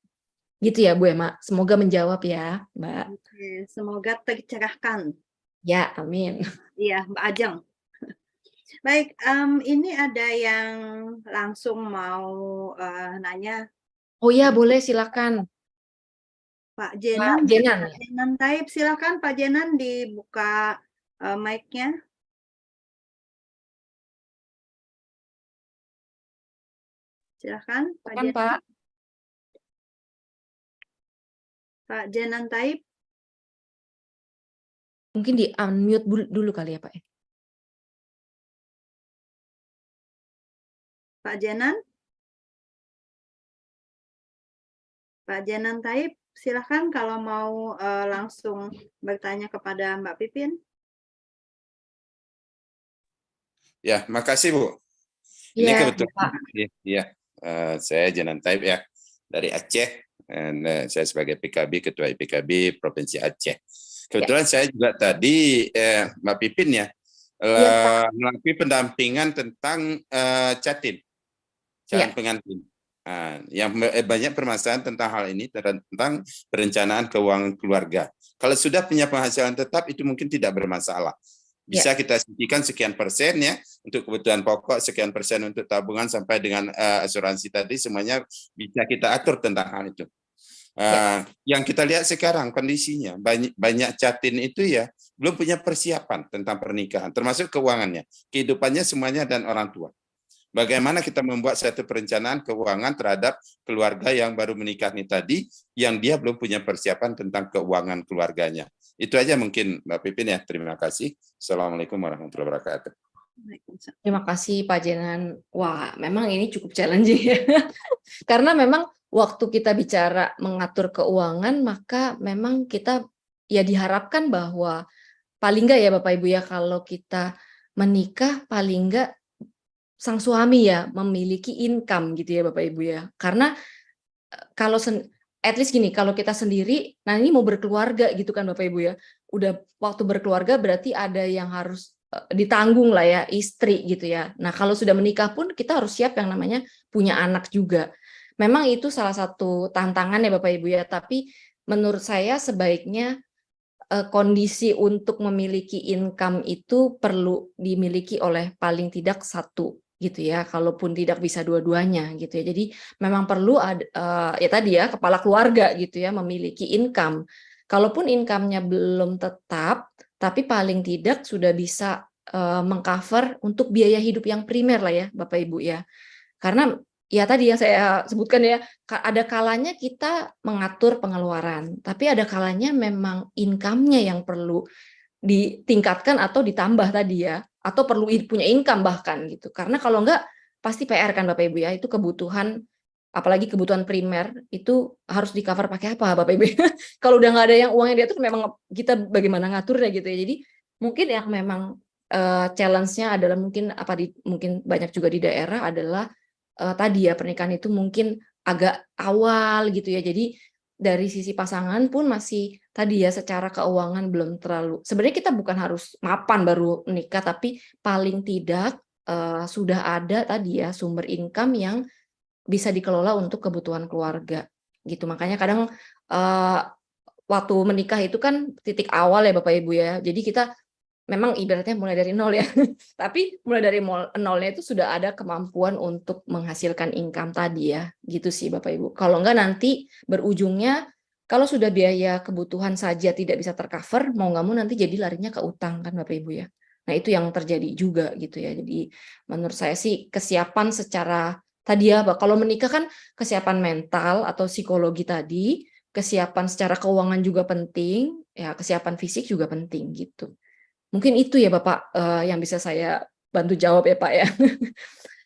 Gitu ya Bu Emma, semoga menjawab ya Mbak. Oke, semoga tercerahkan. Ya, amin. Iya, Mbak Ajeng. Baik, ini ada yang langsung mau nanya. Oh ya, boleh silakan. Pak Pak Jenan, Jenan Pak ya. Jenan Taib, silakan Pak Jenan dibuka mic-nya. Silakan Pak Silakan Jenan. Pak. Pak Jenan Taib. Mungkin di unmute dulu kali ya Pak. Pak Jenan. Pak Jenan Taib, silakan kalau mau langsung bertanya kepada Mbak Pipin. Ya, makasih Bu. Ini Iya, kebetulan Pak. ya, saya Jenan Taib ya dari Aceh. Dan, saya sebagai PKB Ketua PKB Provinsi Aceh. Kebetulan saya juga tadi Mbak Pipin ya Iya, Pak. melalui pendampingan tentang Jatim, calon Iya. pengantin. Nah, yang banyak permasalahan tentang hal ini tentang perencanaan keuangan keluarga. Kalau sudah punya penghasilan tetap itu mungkin tidak bermasalah. Bisa kita sisihkan sekian persen ya untuk kebutuhan pokok, sekian persen untuk tabungan sampai dengan asuransi tadi semuanya bisa kita atur tentang hal itu. Yang kita lihat sekarang kondisinya banyak Jatin itu ya belum punya persiapan tentang pernikahan, termasuk keuangannya, kehidupannya semuanya dan orang tua. Bagaimana kita membuat satu perencanaan keuangan terhadap keluarga yang baru menikah ini tadi, yang dia belum punya persiapan tentang keuangan keluarganya. Itu aja mungkin Mbak Pipin ya. Terima kasih. Assalamualaikum warahmatullahi wabarakatuh. Terima kasih Pak Jenan. Wah, memang ini cukup challenging ya. Karena memang waktu kita bicara mengatur keuangan, maka memang kita ya diharapkan bahwa paling enggak ya Bapak Ibu ya, kalau kita menikah paling enggak sang suami ya memiliki income gitu ya Bapak Ibu ya. Karena kalau at least gini, kalau kita sendiri, nah ini mau berkeluarga gitu kan Bapak Ibu ya. Udah waktu berkeluarga berarti ada yang harus ditanggung lah ya, istri gitu ya. Nah kalau sudah menikah pun kita harus siap yang namanya punya anak juga. Memang itu salah satu tantangan ya Bapak Ibu ya, tapi menurut saya sebaiknya kondisi untuk memiliki income itu perlu dimiliki oleh paling tidak satu gitu ya, kalaupun tidak bisa dua-duanya gitu ya. Jadi memang perlu ada ya tadi ya kepala keluarga gitu ya memiliki income. Kalaupun income-nya belum tetap, tapi paling tidak sudah bisa mengcover untuk biaya hidup yang primer lah ya Bapak Ibu ya. Karena ya tadi yang saya sebutkan ya, ada kalanya kita mengatur pengeluaran, tapi ada kalanya memang income-nya yang perlu ditingkatkan atau ditambah tadi ya, atau perlu punya income bahkan gitu. Karena kalau enggak pasti PR kan Bapak Ibu ya, itu kebutuhan apalagi kebutuhan primer itu harus di-cover pakai apa Bapak Ibu? Kalau udah nggak ada yang uangnya diatur memang kita bagaimana ngaturnya gitu ya. Jadi mungkin yang memang challenge-nya adalah mungkin banyak juga di daerah adalah tadi ya pernikahan itu mungkin agak awal gitu ya. Jadi dari sisi pasangan pun masih tadi ya secara keuangan belum terlalu, sebenarnya kita bukan harus mapan baru menikah, tapi paling tidak sudah ada tadi ya sumber income yang bisa dikelola untuk kebutuhan keluarga gitu. Makanya kadang waktu menikah itu kan titik awal ya Bapak Ibu ya. Jadi kita memang ibaratnya mulai dari nol ya, tapi mulai dari nolnya itu sudah ada kemampuan untuk menghasilkan income tadi ya, gitu sih Bapak Ibu. Kalau enggak nanti berujungnya, kalau sudah biaya kebutuhan saja tidak bisa tercover, mau nggak mau nanti jadi larinya ke utang kan Bapak Ibu ya. Nah itu yang terjadi juga gitu ya. Jadi menurut saya sih kesiapan secara, tadi ya, kalau menikah kan kesiapan mental atau psikologi tadi, kesiapan secara keuangan juga penting, ya kesiapan fisik juga penting gitu. Mungkin itu ya Bapak yang bisa saya bantu jawab ya Pak ya.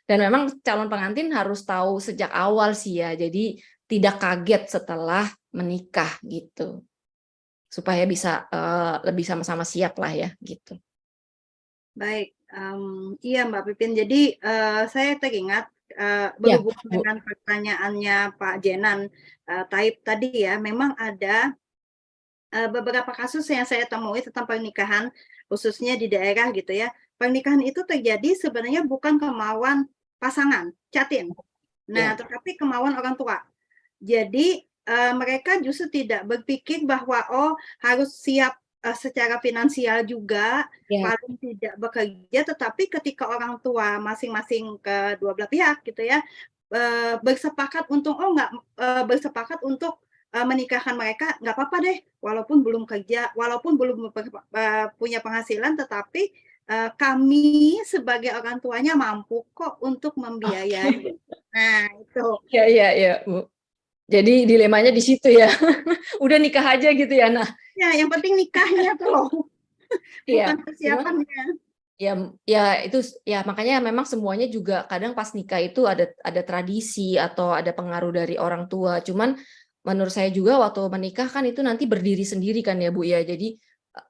Dan memang calon pengantin harus tahu sejak awal sih ya, jadi tidak kaget setelah menikah gitu. Supaya bisa lebih sama-sama siap lah ya gitu. Baik, iya Mbak Pipin. Jadi saya teringat Ya, berhubungan Bu. dengan pertanyaannya Pak Jenan Taib tadi ya, memang ada beberapa kasus yang saya temui tentang pernikahan, khususnya di daerah gitu ya. Pernikahan itu terjadi sebenarnya bukan kemauan pasangan, Catin. Nah, Ya, tetapi kemauan orang tua. Jadi mereka justru tidak berpikir bahwa oh harus siap secara finansial juga, ya, paling tidak bekerja, tetapi ketika orang tua masing-masing kedua belah pihak gitu ya bersepakat untuk oh nggak bersepakat untuk menikahkan mereka, nggak apa-apa deh, walaupun belum kerja, walaupun belum punya penghasilan, tetapi kami sebagai orang tuanya mampu kok untuk membiayai. Nah, itu. ya, Bu. Jadi dilemanya di situ ya. Udah nikah aja gitu ya. Nah, Ya, yang penting nikahnya tuh loh, bukan iya. Cuman persiapannya. ya itu ya makanya memang semuanya juga kadang pas nikah itu ada tradisi atau ada pengaruh dari orang tua. Cuman menurut saya juga waktu menikah kan itu nanti berdiri sendiri kan ya Bu ya. Jadi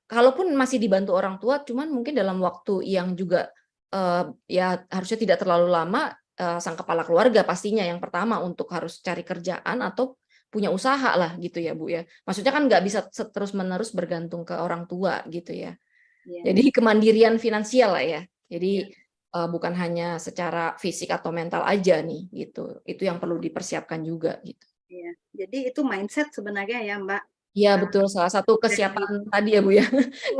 kalaupun masih dibantu orang tua, cuman mungkin dalam waktu yang juga ya harusnya tidak terlalu lama, sang kepala keluarga pastinya yang pertama untuk harus cari kerjaan atau punya usaha lah gitu ya Bu ya. Maksudnya kan nggak bisa terus-menerus bergantung ke orang tua gitu ya. Iya, Jadi kemandirian finansial lah ya. iya, Jadi bukan hanya secara fisik atau mental aja nih gitu. Itu yang perlu dipersiapkan juga gitu. iya. Jadi itu mindset sebenarnya ya, Mbak. Iya Eee, betul, salah satu dari kesiapan tadi ya Bu ya.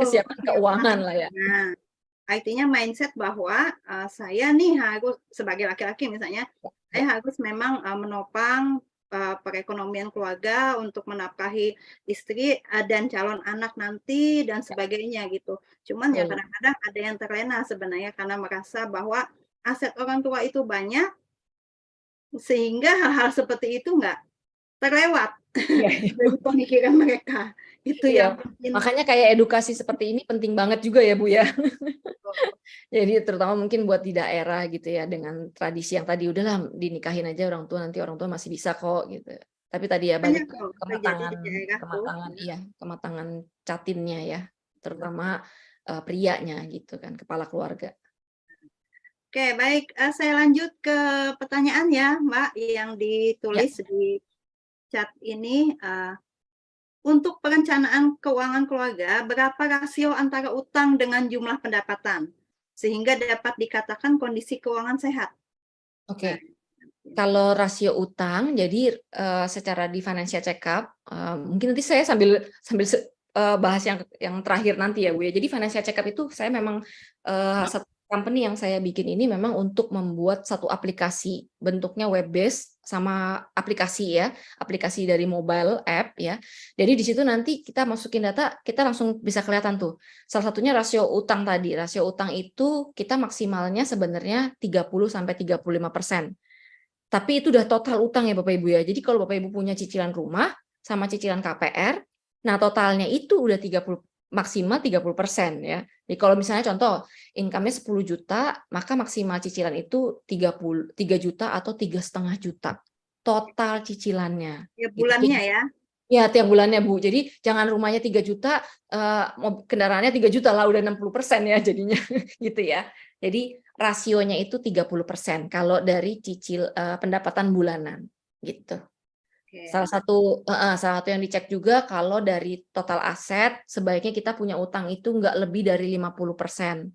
Kesiapan kesiapan. keuangan lah ya. Nah, artinya mindset bahwa saya nih harus sebagai laki-laki misalnya, saya Ya, harus memang menopang perekonomian keluarga untuk menafkahi istri dan calon anak nanti dan sebagainya gitu. Cuman ya betul. kadang-kadang ada yang terlena sebenarnya karena merasa bahwa aset orang tua itu banyak, sehingga hal-hal seperti itu nggak terlewat Iya. dari pemikiran mereka. Itu Iya, yang mungkin makanya kayak edukasi seperti ini penting banget juga ya Bu ya. Jadi terutama mungkin buat di daerah gitu ya dengan tradisi yang tadi udahlah dinikahin aja orang tua nanti orang tua masih bisa kok gitu. Tapi tadi ya banyak balik ke kok terjadi kematangan di daerahku. kematangan iya, kematangan catinnya ya, terutama prianya gitu kan, kepala keluarga. Oke, baik, saya lanjut ke pertanyaan ya, Mbak, yang Ya, ditulis di chat ini, untuk perencanaan keuangan keluarga, berapa rasio antara utang dengan jumlah pendapatan, sehingga dapat dikatakan kondisi keuangan sehat? Nah, oke. Kalau rasio utang, jadi secara di financial check up, mungkin nanti saya sambil sambil bahas yang terakhir nanti ya Bu ya. Jadi financial check up itu saya memang satu company yang saya bikin ini memang untuk membuat satu aplikasi bentuknya web based sama aplikasi ya, aplikasi dari mobile app ya. Jadi di situ nanti kita masukin data, kita langsung bisa kelihatan tuh. Salah satunya rasio utang tadi. Rasio utang itu kita maksimalnya sebenarnya 30-35%. Tapi itu udah total utang ya Bapak Ibu ya. Jadi kalau Bapak Ibu punya cicilan rumah sama cicilan KPR, nah totalnya itu udah 30 maksimal 30% ya. Jadi kalau misalnya contoh income-nya 10 juta, maka maksimal cicilan itu 3 juta atau 3,5 juta total cicilannya tiap gitu. bulannya ya? Ya, tiap bulannya Bu. Jadi jangan rumahnya 3 juta, kendaraannya 3 juta lah udah 60% ya jadinya gitu ya. Jadi rasionya itu 30% kalau dari pendapatan bulanan gitu. Salah satu yang dicek juga kalau dari total aset sebaiknya kita punya utang itu nggak lebih dari 50%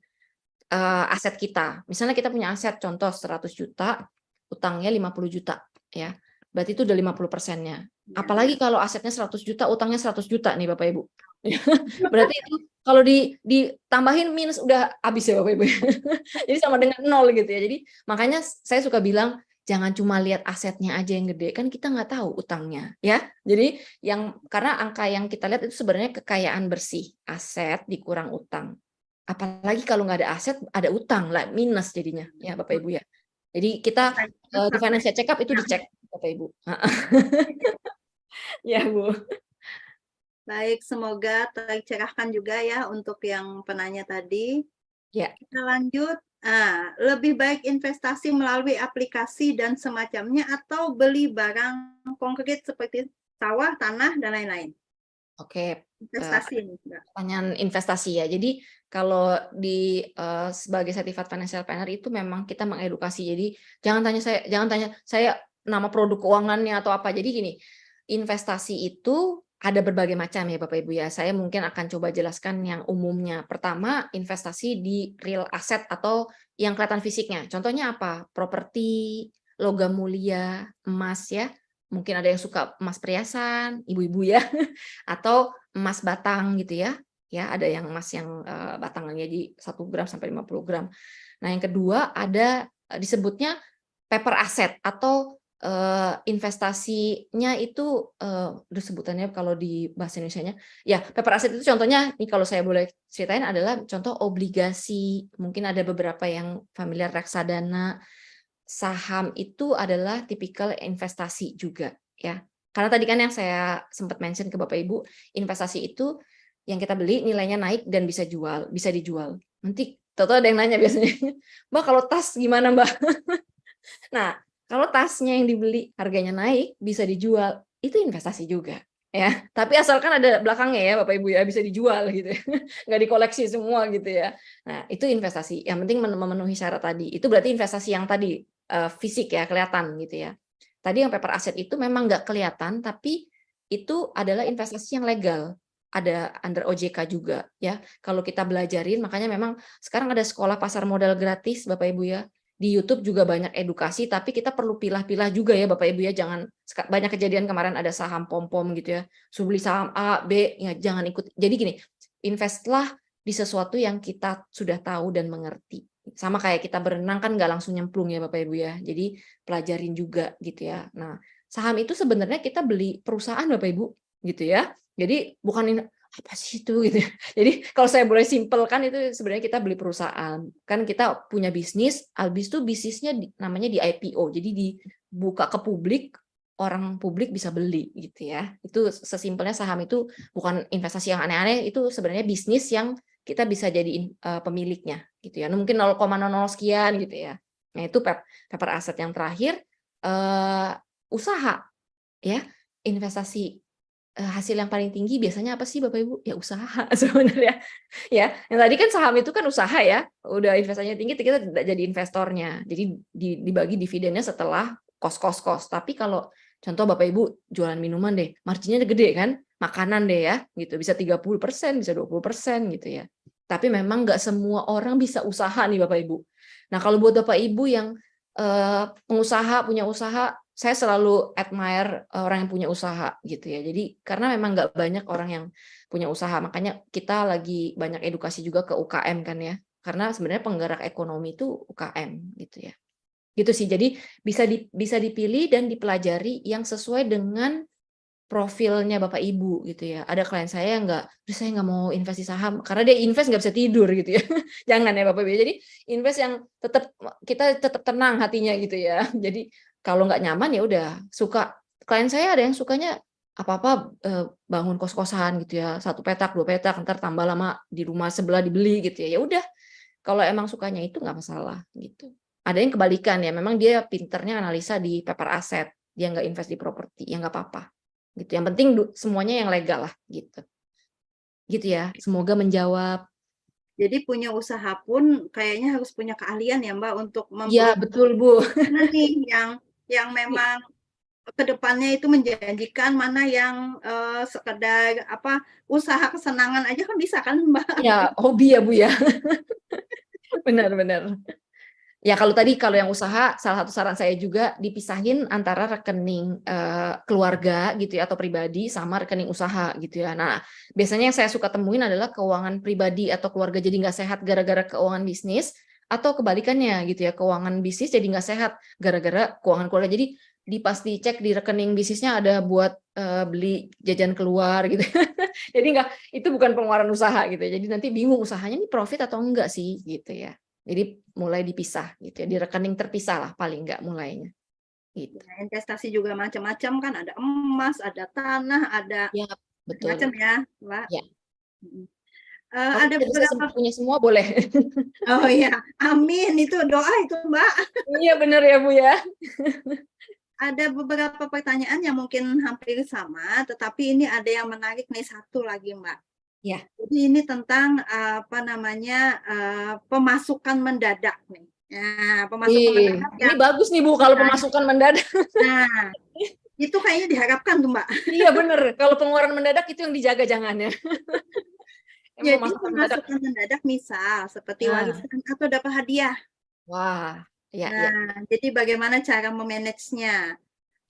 aset kita. Misalnya kita punya aset contoh 100 juta, utangnya 50 juta ya. Berarti itu udah 50%-nya. Apalagi kalau asetnya 100 juta, utangnya 100 juta nih Bapak Ibu. Berarti itu kalau ditambahin minus udah habis ya Bapak Ibu. Jadi sama dengan nol gitu ya. Jadi makanya saya suka bilang jangan cuma lihat asetnya aja yang gede, kan kita nggak tahu utangnya ya. Jadi karena angka yang kita lihat itu sebenarnya kekayaan bersih, aset dikurang utang. Apalagi kalau nggak ada aset, ada utang lah, minus jadinya ya Bapak Ibu ya. Jadi kita di financial check up itu dicek Bapak Ibu. Ya Bu. Baik, semoga tercerahkan juga ya untuk yang penanya tadi. Ya. Kita lanjut. Lebih baik investasi melalui aplikasi dan semacamnya atau beli barang konkret seperti sawah, tanah, dan lain-lain. Oke. Investasi ini. Pertanyaan investasi ya. Jadi kalau sebagai certified financial planner itu memang kita mengedukasi. Jadi jangan tanya saya nama produk keuangannya atau apa. Jadi gini, investasi itu ada berbagai macam ya Bapak Ibu ya. Saya mungkin akan coba jelaskan yang umumnya. Pertama, investasi di real asset atau yang kelihatan fisiknya. Contohnya apa? Properti, logam mulia, emas ya. Mungkin ada yang suka emas perhiasan, ibu-ibu ya. Atau emas batang gitu ya. Ya, ada yang emas yang batangannya di 1 gram sampai 50 gram. Nah, yang kedua ada disebutnya paper asset atau investasinya itu sebutannya kalau di bahasa Indonesianya ya paper asset itu contohnya nih kalau saya boleh ceritain adalah contoh obligasi, mungkin ada beberapa yang familiar reksadana, saham itu adalah tipikal investasi juga ya. Karena tadi kan yang saya sempat mention ke Bapak Ibu, investasi itu yang kita beli nilainya naik dan bisa dijual. Nanti tahu-tahu ada yang nanya biasanya, "Mbak kalau tas gimana, Mbak?" Nah, kalau tasnya yang dibeli harganya naik, bisa dijual, itu investasi juga ya. Tapi asalkan ada belakangnya ya Bapak Ibu ya, bisa dijual gitu ya. Nggak dikoleksi semua gitu ya. Nah, itu investasi. Yang penting memenuhi syarat tadi. Itu berarti investasi yang tadi fisik ya, kelihatan gitu ya. Tadi yang paper asset itu memang nggak kelihatan, tapi itu adalah investasi yang legal. Ada under OJK juga ya. Kalau kita belajarin, makanya memang sekarang ada sekolah pasar modal gratis Bapak Ibu ya. Di YouTube juga banyak edukasi, tapi kita perlu pilah-pilah juga ya Bapak Ibu ya, jangan banyak kejadian kemarin ada saham pom-pom gitu ya, beli saham A, B, ya jangan ikut. Jadi gini, investlah di sesuatu yang kita sudah tahu dan mengerti. Sama kayak kita berenang kan nggak langsung nyemplung ya Bapak Ibu ya, jadi pelajarin juga gitu ya. Nah, saham itu sebenarnya kita beli perusahaan Bapak Ibu gitu ya, jadi bukan apa sih itu gitu. Jadi kalau saya boleh simpelkan itu sebenarnya kita beli perusahaan. Kan kita punya bisnis, habis itu bisnisnya namanya di IPO. Jadi dibuka ke publik, orang publik bisa beli gitu ya. Itu sesimpelnya saham itu bukan investasi yang aneh-aneh, itu sebenarnya bisnis yang kita bisa jadi pemiliknya gitu ya. Mungkin 0,00 sekian gitu ya. Nah, itu paper asset yang terakhir usaha ya, investasi hasil yang paling tinggi biasanya apa sih Bapak Ibu? Ya usaha sebenarnya. Ya, yang tadi kan saham itu kan usaha ya. Udah investasinya tinggi kita tidak jadi investornya. Jadi dibagi dividennya setelah kos. Tapi kalau contoh Bapak Ibu jualan minuman deh, marginnya gede kan? Makanan deh ya, gitu. Bisa 30%, bisa 20% gitu ya. Tapi memang nggak semua orang bisa usaha nih Bapak Ibu. Nah, kalau buat Bapak Ibu yang pengusaha, punya usaha, saya selalu admire orang yang punya usaha gitu ya. Jadi karena memang nggak banyak orang yang punya usaha, makanya kita lagi banyak edukasi juga ke UKM kan ya. Karena sebenarnya penggerak ekonomi itu UKM gitu ya. Gitu sih. Jadi bisa dipilih dan dipelajari yang sesuai dengan profilnya Bapak Ibu gitu ya. Ada klien saya yang saya nggak mau investasi saham karena dia invest nggak bisa tidur gitu ya. Jangan ya Bapak Ibu. Jadi invest yang kita tetap tenang hatinya gitu ya. Jadi kalau nggak nyaman ya udah suka. Klien saya ada yang sukanya apa-apa bangun kos-kosan gitu ya, 1 petak 2 petak, ntar tambah lama di rumah sebelah dibeli gitu ya. Ya udah, kalau emang sukanya itu nggak masalah gitu. Ada yang kebalikan ya, memang dia pinternya analisa di paper asset, dia nggak invest di properti, ya nggak apa-apa gitu. Yang penting semuanya yang legal lah gitu. Gitu ya. Semoga menjawab. Jadi punya usaha pun kayaknya harus punya keahlian ya Mbak untuk Iya, betul Bu. mana nih yang memang kedepannya itu menjanjikan, mana yang sekedar usaha kesenangan aja kan bisa kan Mbak? Ya, hobi ya Bu ya. Benar-benar. Ya kalau yang usaha, salah satu saran saya juga dipisahin antara rekening keluarga gitu ya atau pribadi sama rekening usaha gitu ya. Nah biasanya yang saya suka temuin adalah keuangan pribadi atau keluarga jadi nggak sehat gara-gara keuangan bisnis, atau kebalikannya gitu ya, keuangan bisnis jadi nggak sehat gara-gara keuangan keluarga. Jadi pas dicek di rekening bisnisnya ada buat beli jajan keluar gitu. Jadi itu bukan pengeluaran usaha gitu ya. Jadi nanti bingung usahanya ini profit atau enggak sih gitu ya. Jadi mulai dipisah gitu ya, di rekening terpisah lah paling enggak mulainya. Gitu. Ya, investasi juga macam-macam kan, ada emas, ada tanah, ada Ya, betul. macam ya, Mbak. Ya. Ada Kalau bisa beberapa. punya semua boleh. Oh iya, amin, itu doa itu Mbak. Iya benar ya Bu ya. Ada beberapa pertanyaan yang mungkin hampir sama, tetapi ini ada yang menarik nih, satu lagi Mbak. Ya. Jadi ini tentang pemasukan mendadak nih. Nah, pemasukan mendadak Ini bagus nih Bu kalau pemasukan mendadak. Nah, itu kayaknya diharapkan tuh Mbak. Iya benar, kalau pengeluaran mendadak itu yang dijaga jangan ya. Jadi pemasukan mendadak misal seperti warisan atau dapat hadiah. Wah, ya, Nah, jadi bagaimana cara memanagenya?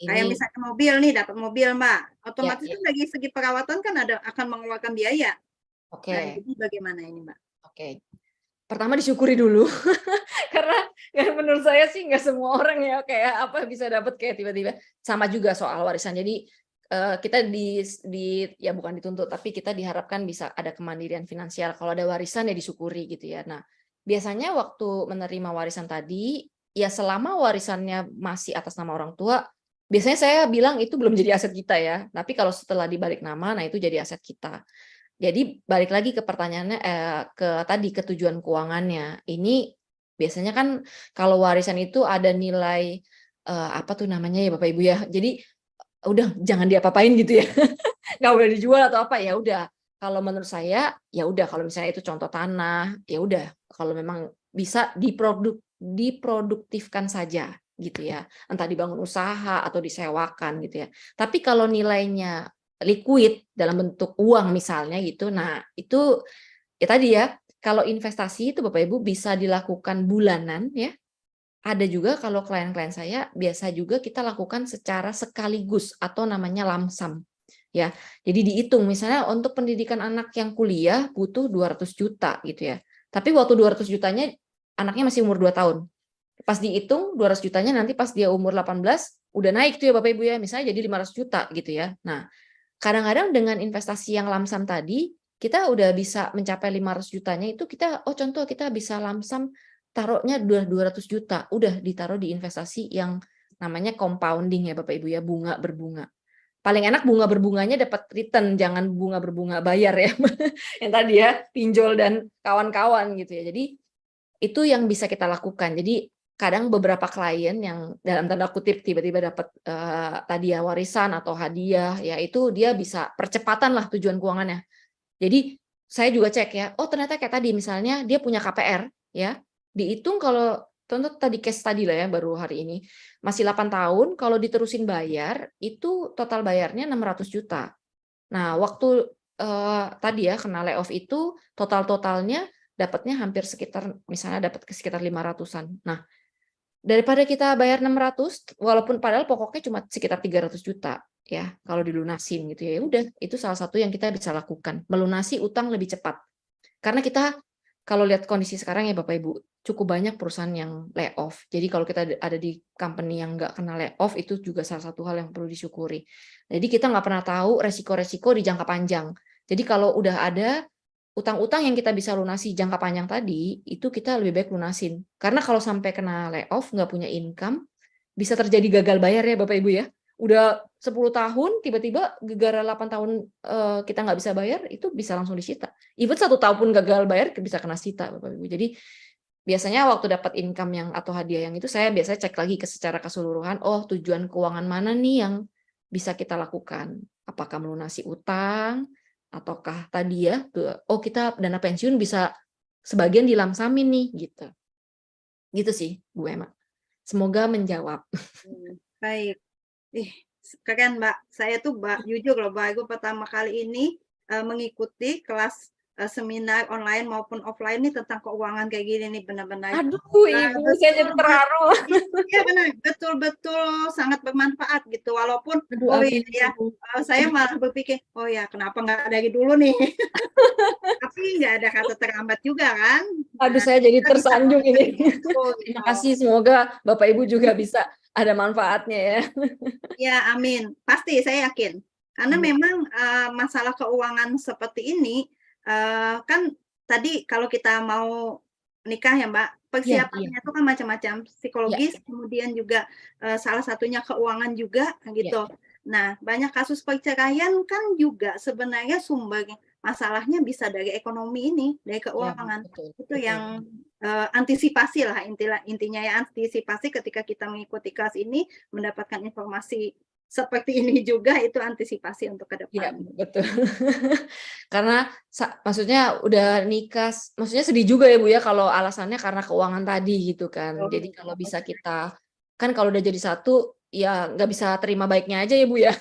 Kayak ini misalnya mobil nih, dapat mobil Mbak, otomatis ya. kan dari segi perawatan kan akan mengeluarkan biaya. Oke. Nah, jadi bagaimana ini Mbak? Oke. Pertama disyukuri dulu. Karena menurut saya sih nggak semua orang ya kayak bisa dapat kayak tiba-tiba. Sama juga soal warisan. Jadi kita ya bukan dituntut, tapi kita diharapkan bisa ada kemandirian finansial. Kalau ada warisan ya disyukuri gitu ya. Nah, biasanya waktu menerima warisan tadi, ya selama warisannya masih atas nama orang tua, biasanya saya bilang itu belum jadi aset kita ya. Tapi kalau setelah dibalik nama, nah itu jadi aset kita. Jadi balik lagi ke pertanyaannya, ke tujuan keuangannya. Ini biasanya kan kalau warisan itu ada nilai apa tuh namanya ya Bapak Ibu ya. Jadi udah jangan diapa-apain gitu ya. Nggak boleh dijual atau apa, ya udah. Kalau menurut saya ya udah, kalau misalnya itu contoh tanah, ya udah. Kalau memang bisa diproduktifkan saja gitu ya. Entah dibangun usaha atau disewakan gitu ya. Tapi kalau nilainya liquid dalam bentuk uang misalnya gitu, nah itu ya tadi ya, kalau investasi itu Bapak Ibu bisa dilakukan bulanan ya. Ada juga kalau klien-klien saya biasa juga kita lakukan secara sekaligus atau namanya lamsam ya. Jadi dihitung misalnya untuk pendidikan anak yang kuliah butuh 200 juta gitu ya. Tapi waktu 200 jutanya anaknya masih umur 2 tahun. Pas dihitung 200 jutanya nanti pas dia umur 18 udah naik tuh ya Bapak Ibu ya, misalnya jadi 500 juta gitu ya. Nah, kadang-kadang dengan investasi yang lamsam tadi, kita udah bisa mencapai 500 jutanya itu contoh kita bisa lamsam taruhnya 200 juta, udah ditaruh di investasi yang namanya compounding ya Bapak Ibu ya, bunga berbunga. Paling enak bunga berbunganya dapat return, jangan bunga berbunga bayar ya. Yang tadi ya, pinjol dan kawan-kawan gitu ya. Jadi itu yang bisa kita lakukan. Jadi kadang beberapa klien yang dalam tanda kutip tiba-tiba dapat tadi ya warisan atau hadiah, ya itu dia bisa percepatan lah tujuan keuangannya. Jadi saya juga cek ya, oh ternyata kayak tadi misalnya dia punya KPR ya, dihitung kalau contoh tadi case tadi lah ya baru hari ini masih 8 tahun, kalau diterusin bayar itu total bayarnya 600 juta. Nah, waktu tadi ya kena layoff itu totalnya dapatnya hampir sekitar misalnya dapat sekitar 500-an. Nah, daripada kita bayar 600 walaupun padahal pokoknya cuma sekitar 300 juta ya kalau dilunasin gitu ya. Udah, itu salah satu yang kita bisa lakukan, melunasi utang lebih cepat. Karena kita kalau lihat kondisi sekarang ya Bapak Ibu, cukup banyak perusahaan yang layoff. Jadi kalau kita ada di company yang nggak kena layoff, itu juga salah satu hal yang perlu disyukuri. Jadi kita nggak pernah tahu resiko-resiko di jangka panjang. Jadi kalau udah ada utang-utang yang kita bisa lunasi jangka panjang tadi, itu kita lebih baik lunasin. Karena kalau sampai kena layoff, nggak punya income, bisa terjadi gagal bayar ya Bapak Ibu ya. Udah 10 tahun, tiba-tiba gara-gara 8 tahun kita nggak bisa bayar, itu bisa langsung disita. Even 1 tahun pun gagal bayar, bisa kena sita Bapak Ibu. Jadi biasanya waktu dapat income yang atau hadiah yang itu, saya biasanya cek lagi secara keseluruhan, oh tujuan keuangan mana nih yang bisa kita lakukan. Apakah melunasi utang, ataukah tadi ya, oh kita dana pensiun bisa sebagian dilamsamin nih, gitu. Gitu sih, Bu Emma. Semoga menjawab. Baik. Ih, keren Mbak. Saya tuh jujur loh baru pertama kali ini mengikuti kelas seminar online maupun offline nih tentang keuangan kayak gini nih benar-benar Aduh, Ibu, saya betul jadi terharu. iya benar betul-betul sangat bermanfaat gitu walaupun Aduh, oh amin, iya ya Ibu. saya malah berpikir oh ya kenapa nggak dari dulu nih tapi nggak ada kata terlambat juga kan. Aduh, Nah, saya jadi kita bisa tersanjung mulai ini. dulu Terima gitu. kasih, semoga Bapak Ibu juga bisa ada manfaatnya ya. Ya, amin. Pasti saya yakin. Karena Amin. memang, masalah keuangan seperti ini, kan tadi kalau kita mau nikah ya, Mbak, Iya, iya, persiapannya itu kan macam-macam, iya, psikologis, kemudian juga, salah satunya keuangan juga, iya, gitu. Nah, banyak kasus perceraian kan juga sebenarnya sumber masalahnya bisa dari ekonomi ini, dari iya, keuangan. betul, Itu betul. yang, antisipasi lah intinya ya, antisipasi ketika kita mengikuti kelas ini, mendapatkan informasi seperti ini juga itu antisipasi untuk ke Iya, depan. betul. Karena maksudnya udah nikah, maksudnya sedih juga ya Bu ya kalau alasannya karena keuangan tadi gitu kan. Jadi kalau bisa kita, kan kalau udah jadi satu ya nggak bisa terima baiknya aja ya Bu ya.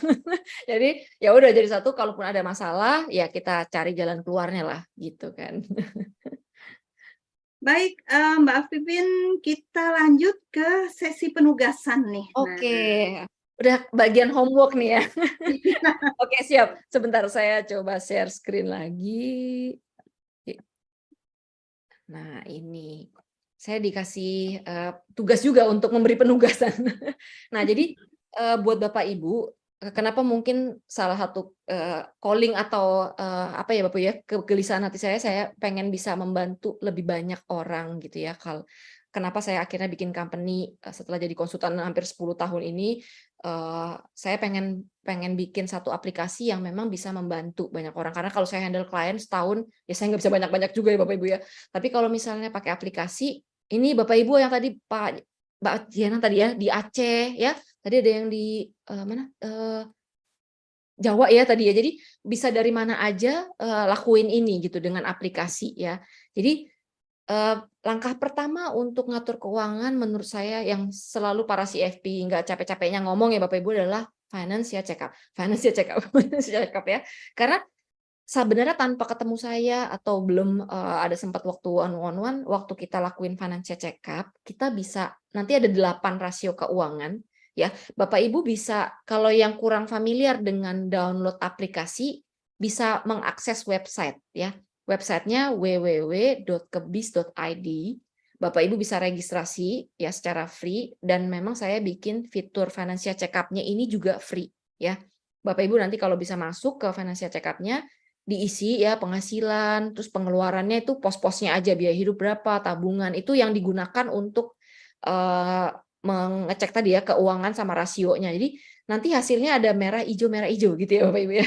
Jadi ya udah jadi satu, kalaupun ada masalah ya kita cari jalan keluarnya lah gitu kan. Baik, Mbak Pipin, kita lanjut ke sesi penugasan nih. Nah, Oke, udah bagian homework nih ya. Oke, siap. Sebentar saya coba share screen lagi. Nah, ini saya dikasih tugas juga untuk memberi penugasan. Nah, jadi buat Bapak Ibu, kenapa mungkin salah satu calling atau apa ya Bapak ya, kegelisahan hati saya pengen bisa membantu lebih banyak orang gitu ya. Kenapa saya akhirnya bikin company setelah jadi konsultan hampir 10 tahun ini, saya pengen bikin satu aplikasi yang memang bisa membantu banyak orang. Karena kalau saya handle klien setahun, ya saya nggak bisa banyak-banyak juga ya Bapak Ibu ya. Tapi kalau misalnya pakai aplikasi, ini Bapak Ibu yang tadi Mbak Diana tadi ya di Aceh ya, tadi ada yang di mana Jawa ya tadi ya. Jadi bisa dari mana aja lakuin ini gitu dengan aplikasi ya. Jadi langkah pertama untuk ngatur keuangan menurut saya yang selalu para CFP nggak capek-capeknya ngomong ya Bapak Ibu adalah financial check up, financial check up, financial check up ya. Karena sebenarnya tanpa ketemu saya atau belum ada sempat waktu one-on-one, waktu kita lakuin financial check up, kita bisa nanti ada 8 rasio keuangan ya. Bapak Ibu bisa kalau yang kurang familiar dengan download aplikasi bisa mengakses website ya. Websitenya www.kebis.id. Bapak Ibu bisa registrasi ya secara free dan memang saya bikin fitur financial check up-nya ini juga free ya. Bapak Ibu nanti kalau bisa masuk ke financial check up-nya diisi ya penghasilan, terus pengeluarannya itu pos-posnya aja, biaya hidup berapa, tabungan, itu yang digunakan untuk mengecek tadi ya keuangan sama rasionya. Jadi nanti hasilnya ada merah, hijau gitu ya Bapak Ibu ya.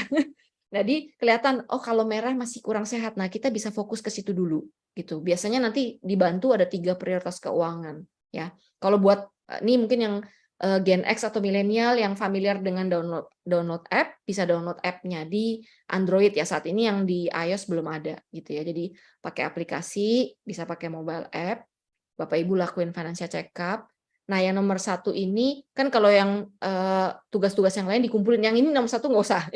Jadi kelihatan oh kalau merah masih kurang sehat. Nah, kita bisa fokus ke situ dulu gitu. Biasanya nanti dibantu ada 3 prioritas keuangan ya. Kalau buat ini mungkin yang Gen X atau milenial yang familiar dengan download app, bisa download app-nya di Android ya. Saat ini yang di iOS belum ada gitu ya. Jadi pakai aplikasi, bisa pakai mobile app. Bapak Ibu lakuin financial check up. Nah, yang nomor 1 ini kan kalau yang tugas-tugas yang lain dikumpulin, yang ini nomor 1 nggak usah.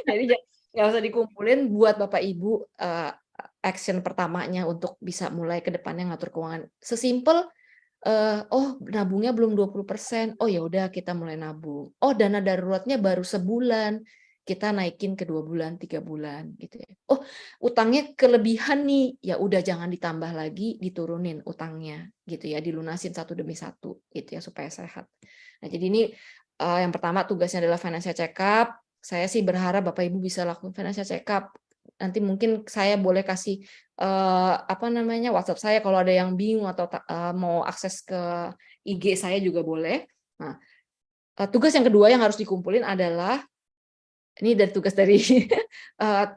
Jadi nggak usah dikumpulin, buat Bapak Ibu action pertamanya untuk bisa mulai ke depannya ngatur keuangan. Sesimpel oh nabungnya belum 20%, oh ya udah kita mulai nabung. Oh dana daruratnya baru sebulan, kita naikin ke 2 bulan, 3 bulan gitu ya. Oh utangnya kelebihan nih, ya udah jangan ditambah lagi, diturunin utangnya gitu ya, dilunasin satu demi satu gitu ya supaya sehat. Nah jadi ini yang pertama tugasnya adalah financial check up. Saya sih berharap Bapak Ibu bisa lakukan financial check up. Nanti mungkin saya boleh kasih WhatsApp saya kalau ada yang bingung atau mau akses ke IG saya juga boleh. Nah, tugas yang kedua yang harus dikumpulin adalah ini dari tugas dari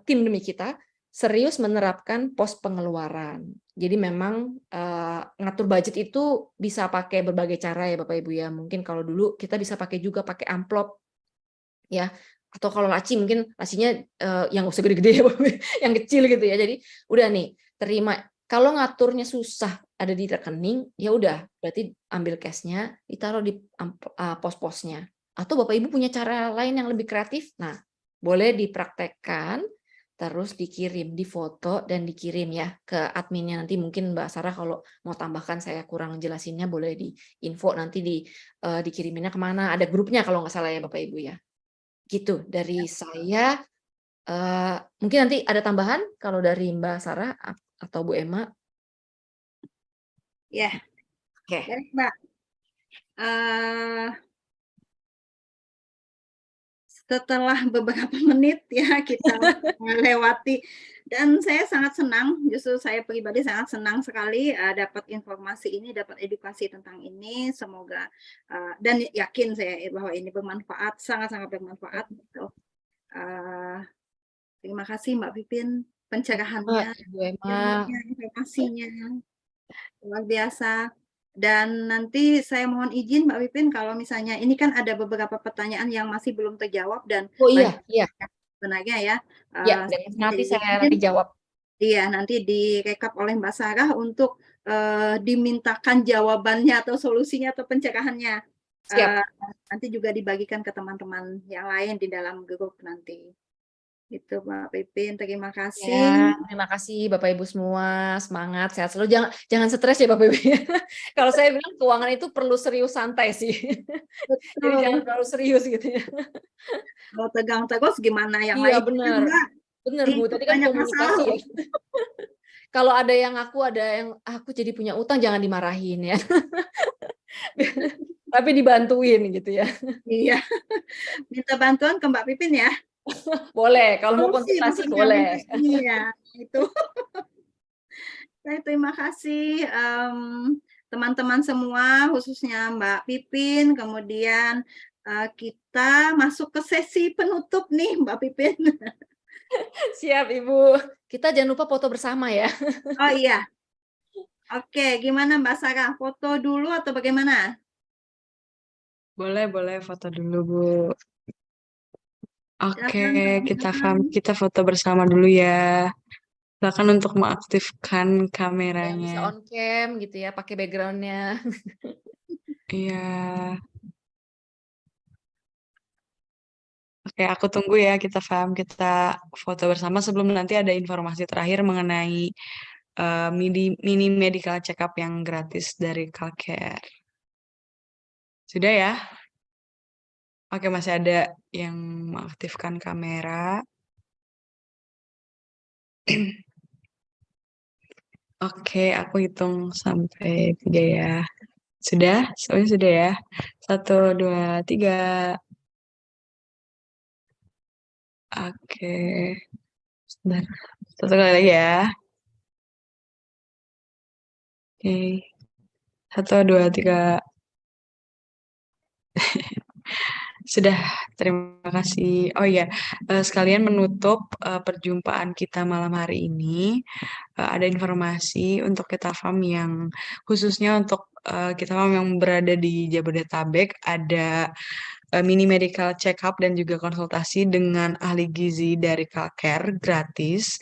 tim demi kita, serius menerapkan pos pengeluaran. Jadi memang ngatur budget itu bisa pakai berbagai cara ya Bapak Ibu ya. Mungkin kalau dulu kita bisa pakai juga pakai amplop ya. Atau kalau laci mungkin lacinya yang nggak usah gede-gede ya Bapak, yang kecil gitu ya. Jadi udah nih, terima. Kalau ngaturnya susah ada di rekening, ya udah berarti ambil cash-nya, ditaruh di pos-posnya. Atau Bapak Ibu punya cara lain yang lebih kreatif? Nah, boleh dipraktekkan, terus dikirim, difoto dan dikirim ya ke adminnya. Nanti mungkin Mbak Sarah kalau mau tambahkan saya kurang jelasinnya boleh di info nanti dikiriminnya kemana. Ada grupnya kalau nggak salah ya Bapak Ibu ya. Gitu dari saya. Mungkin nanti ada tambahan kalau dari Mbak Sarah atau Bu Emma. Ya, Oke. baik Mbak. Setelah beberapa menit ya kita melewati, dan saya sangat senang, justru saya pribadi sangat senang sekali dapat informasi ini, dapat edukasi tentang ini. Semoga dan yakin saya bahwa ini bermanfaat, sangat-sangat bermanfaat. Gitu. Terima kasih Mbak Pipin pencerahannya, Bu Emma. informasinya luar biasa. Dan nanti saya mohon izin Mbak Pipin kalau misalnya ini kan ada beberapa pertanyaan yang masih belum terjawab dan Iya. sebenarnya ya. Ya, dan nanti saya dijawab. Iya, nanti direkap oleh Mbak Sarah untuk dimintakan jawabannya atau solusinya atau pencerahannya. Siap. Nanti juga dibagikan ke teman-teman yang lain di dalam grup nanti. Itu Mbak Pipin, terima kasih. Ya, terima kasih Bapak Ibu semua, semangat, sehat selalu. Jangan stres ya Bapak Ibu. Kalau saya bilang keuangan itu perlu serius santai sih. Betul. Jadi jangan terlalu serius gitu ya. Kalau tegang terus gimana yang Iya, lain? benar. Benar Bu, tadi kan banyak komunikasi ya. Kalau ada yang aku jadi punya utang jangan dimarahin ya. Tapi dibantuin gitu ya. Iya. Minta bantuan ke Mbak Pipin ya. Boleh, kalau mau konsultasi boleh. Iya, itu. Terima kasih teman-teman semua, khususnya Mbak Pipin. Kemudian kita masuk ke sesi penutup nih Mbak Pipin. Siap Ibu. Kita jangan lupa foto bersama ya. Oh iya. Oke, gimana Mbak Sarah? Foto dulu atau bagaimana? Boleh foto dulu, Bu. Oke, kita foto bersama dulu ya. Silakan untuk mengaktifkan Ya, kameranya. bisa on cam gitu ya, pakai backgroundnya. Iya. Oke, aku tunggu ya, kita foto bersama sebelum nanti ada informasi terakhir mengenai mini medical check-up yang gratis dari Calcare. Sudah ya? Oke, masih ada yang mengaktifkan kamera. Oke, aku hitung sampai 3 ya. Sudah? Semuanya sudah ya? 1, 2, 3. Oke. Sebentar. 1 kali lagi ya. Oke. 1, 2, 3. Sudah, terima kasih. Oh iya, sekalian menutup perjumpaan kita malam hari ini, ada informasi untuk kita farm yang khususnya untuk kita farm yang berada di Jabodetabek, ada mini medical check-up dan juga konsultasi dengan ahli gizi dari Calcare gratis.